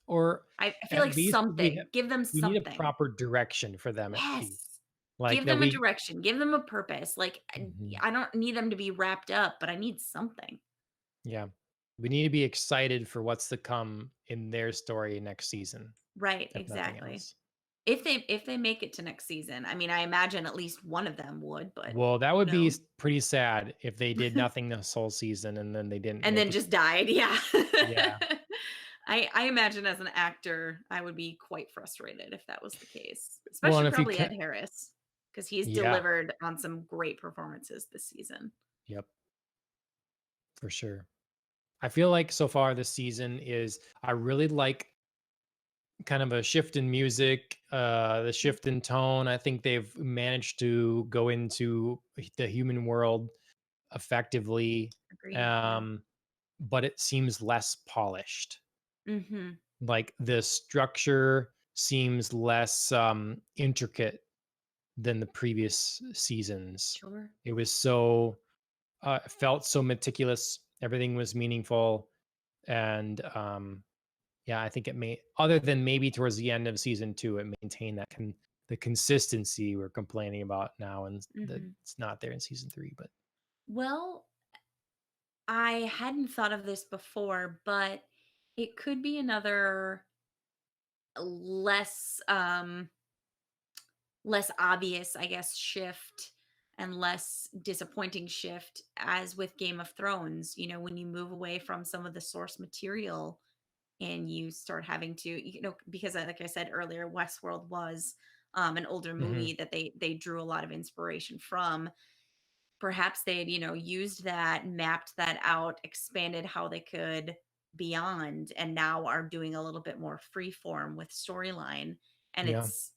Or I feel at like least something. Give them we need a something. proper direction for them at least. Yes. Like Give that them a we direction, give them a purpose, like, Mhm. I don't need them to be wrapped up, but I need something. Yeah. We need to be excited for what's to come in their story next season, Right, if nothing exactly. else. If they make it to next season, I mean, I imagine at least one of them would, but Well, that who would be knows? pretty sad if they did nothing this whole season and then they didn't And make then it. just died, yeah. Yeah. I imagine as an actor, I would be quite frustrated if that was the case, Well, especially and if you probably can Ed Harris, because he's yeah. delivered on some great performances this season. Yep, for sure. I feel like so far this season is I really like kind of a shift in music, the Mhm, shift in tone. I think they've managed to go into the human world effectively, agreed, yeah. um, but it seems less polished. Mhm, Like the structure seems less intricate than the previous seasons. sure. It was so felt so meticulous. Everything was meaningful, and yeah, I think it may, other than maybe towards the end of season two, it maintained that the consistency we're complaining about now, and that Mhm. it's not there in season three. But Well, I hadn't thought of this before, but it could be another less less obvious, I guess, shift and less disappointing shift as with Game of Thrones, when you move away from some of the source material and you start having to, because like I said earlier, Westworld was an older Mhm. movie that they drew a lot of inspiration from. Perhaps they had, used that, mapped that out, expanded how they could beyond, and now are doing a little bit more free form with storyline. And Yeah, it's,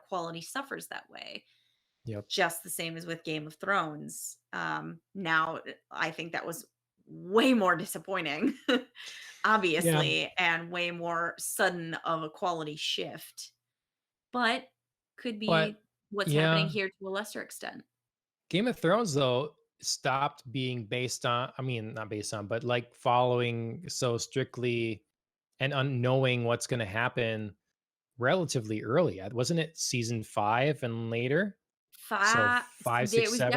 quality suffers that way. yep, Just the same as with Game of Thrones. Now, I think that was way more disappointing, yeah, obviously, and way more sudden of a quality shift, but could but be what's happening yeah, here to a lesser extent. Game of Thrones though stopped being based on. I mean, not based on, but like following so strictly and unknowing what's going to happen relatively early. Wasn't it season five and later? So Five five, it six, was seven.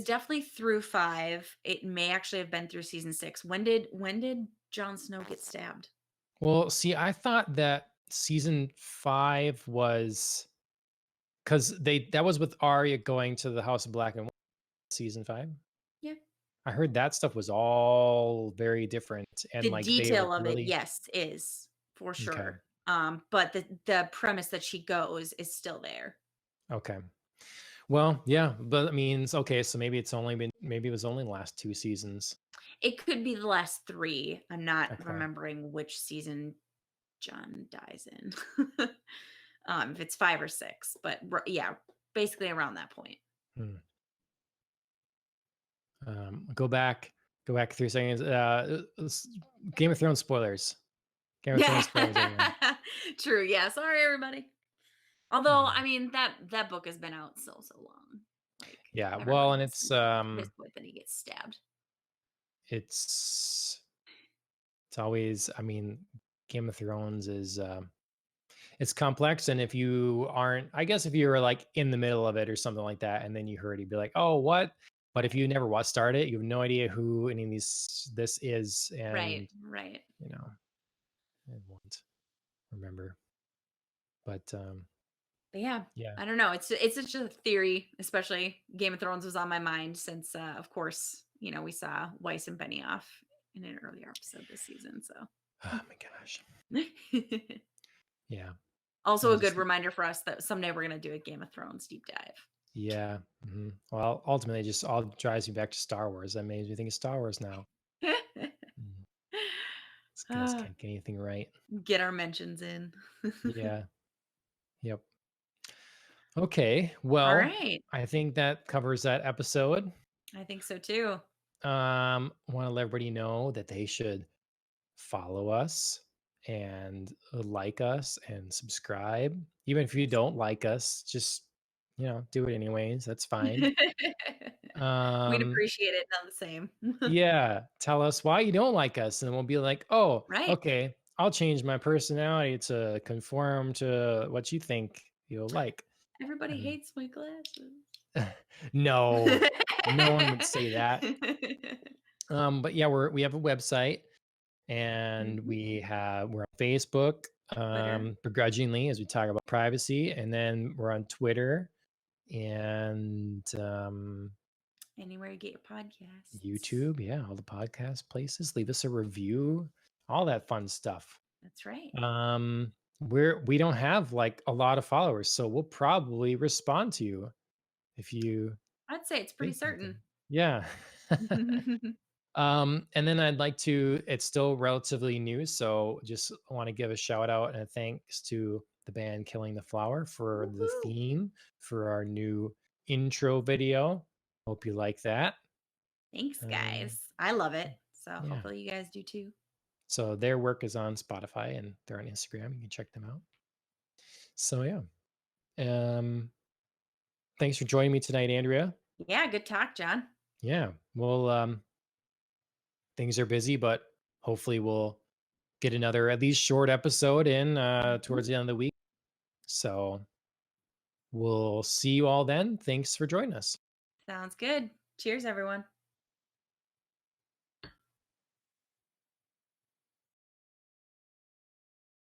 definitely through 5. It may actually have been through season 6. When did Jon Snow get stabbed? Well, see, I thought that season 5 was because they that was with Arya going to the House of Black and White, season 5. Yeah. I heard that stuff was all very different and, The like, they were detail of it, really yes, is for okay, sure. But the premise that she goes is still there. okay. Well, yeah, but it means okay, so maybe it was only the last 2 seasons. It could be the last 3. I'm not Okay. remembering which season John dies in. If it's 5 or 6, but yeah, basically around that point. Hmm. Go back 3 seconds. Game of Thrones spoilers. Game of Thrones Yeah. spoilers, everyone. True, yeah, sorry everybody. Although, I Um, mean, that book has been out so long. Like, yeah, well, everybody and has seen it at this point that he gets stabbed. it's it's always, I mean, Game of Thrones is it's complex, and if you aren't, I guess if you were like in the middle of it or something like that and then you heard, you'd be like, "Oh, what?" But if you never watched start it, you have no idea who any of these this is, Right, and right. you know. I won't remember. But But yeah, yeah. I don't know. It's such a theory, especially Game of Thrones was on my mind since, of course, we saw Weiss and Benioff in an earlier episode this season. So, Oh my gosh. Yeah. also I a good just reminder for us that someday we're gonna do a Game of Thrones deep dive. yeah. Well, ultimately, it just all drives me back to Star Wars. That made me think of Star Wars now. Mm, These guys Ah, can't get anything right. get our mentions in. Yeah. Yep. Okay. All Well, right, I think that covers that episode. I think so too. Want to let everybody know that they should follow us and like us and subscribe. Even if you Yes. don't like us, just do it anyways. That's fine. We'd Um, appreciate it none the same. yeah, tell us why you don't like us, and we'll be like, oh, Right. okay, I'll change my personality to conform to what you think you'll like. Everybody And hates my glasses. no, no one would say that. But yeah, we have a website and Mhm. we're on Facebook, Twitter, begrudgingly as we talk about privacy, and then we're on Twitter and anywhere you get your podcasts. YouTube. Yeah, all the podcast places. Leave us a review, all that fun stuff. That's right. We don't have like a lot of followers, so we'll probably respond to you if you I'd say it's say pretty certain. something. Yeah. And then it's still relatively new, so just want to give a shout out and a thanks to the band Killing the Flower for the Woohoo! theme for our new intro video. Hope you like that. Thanks, Um, guys. I love it. So yeah. hopefully you guys do too. So their work is on Spotify and they're on Instagram. You can check them out. So yeah. Um, Thanks for joining me tonight, Andrea. Yeah, good talk, John. Yeah. Well, things are busy, but hopefully we'll get another at least short episode in Mhm. towards the end of the week. So we'll see you all then. Thanks for joining us. Sounds good. Cheers, everyone.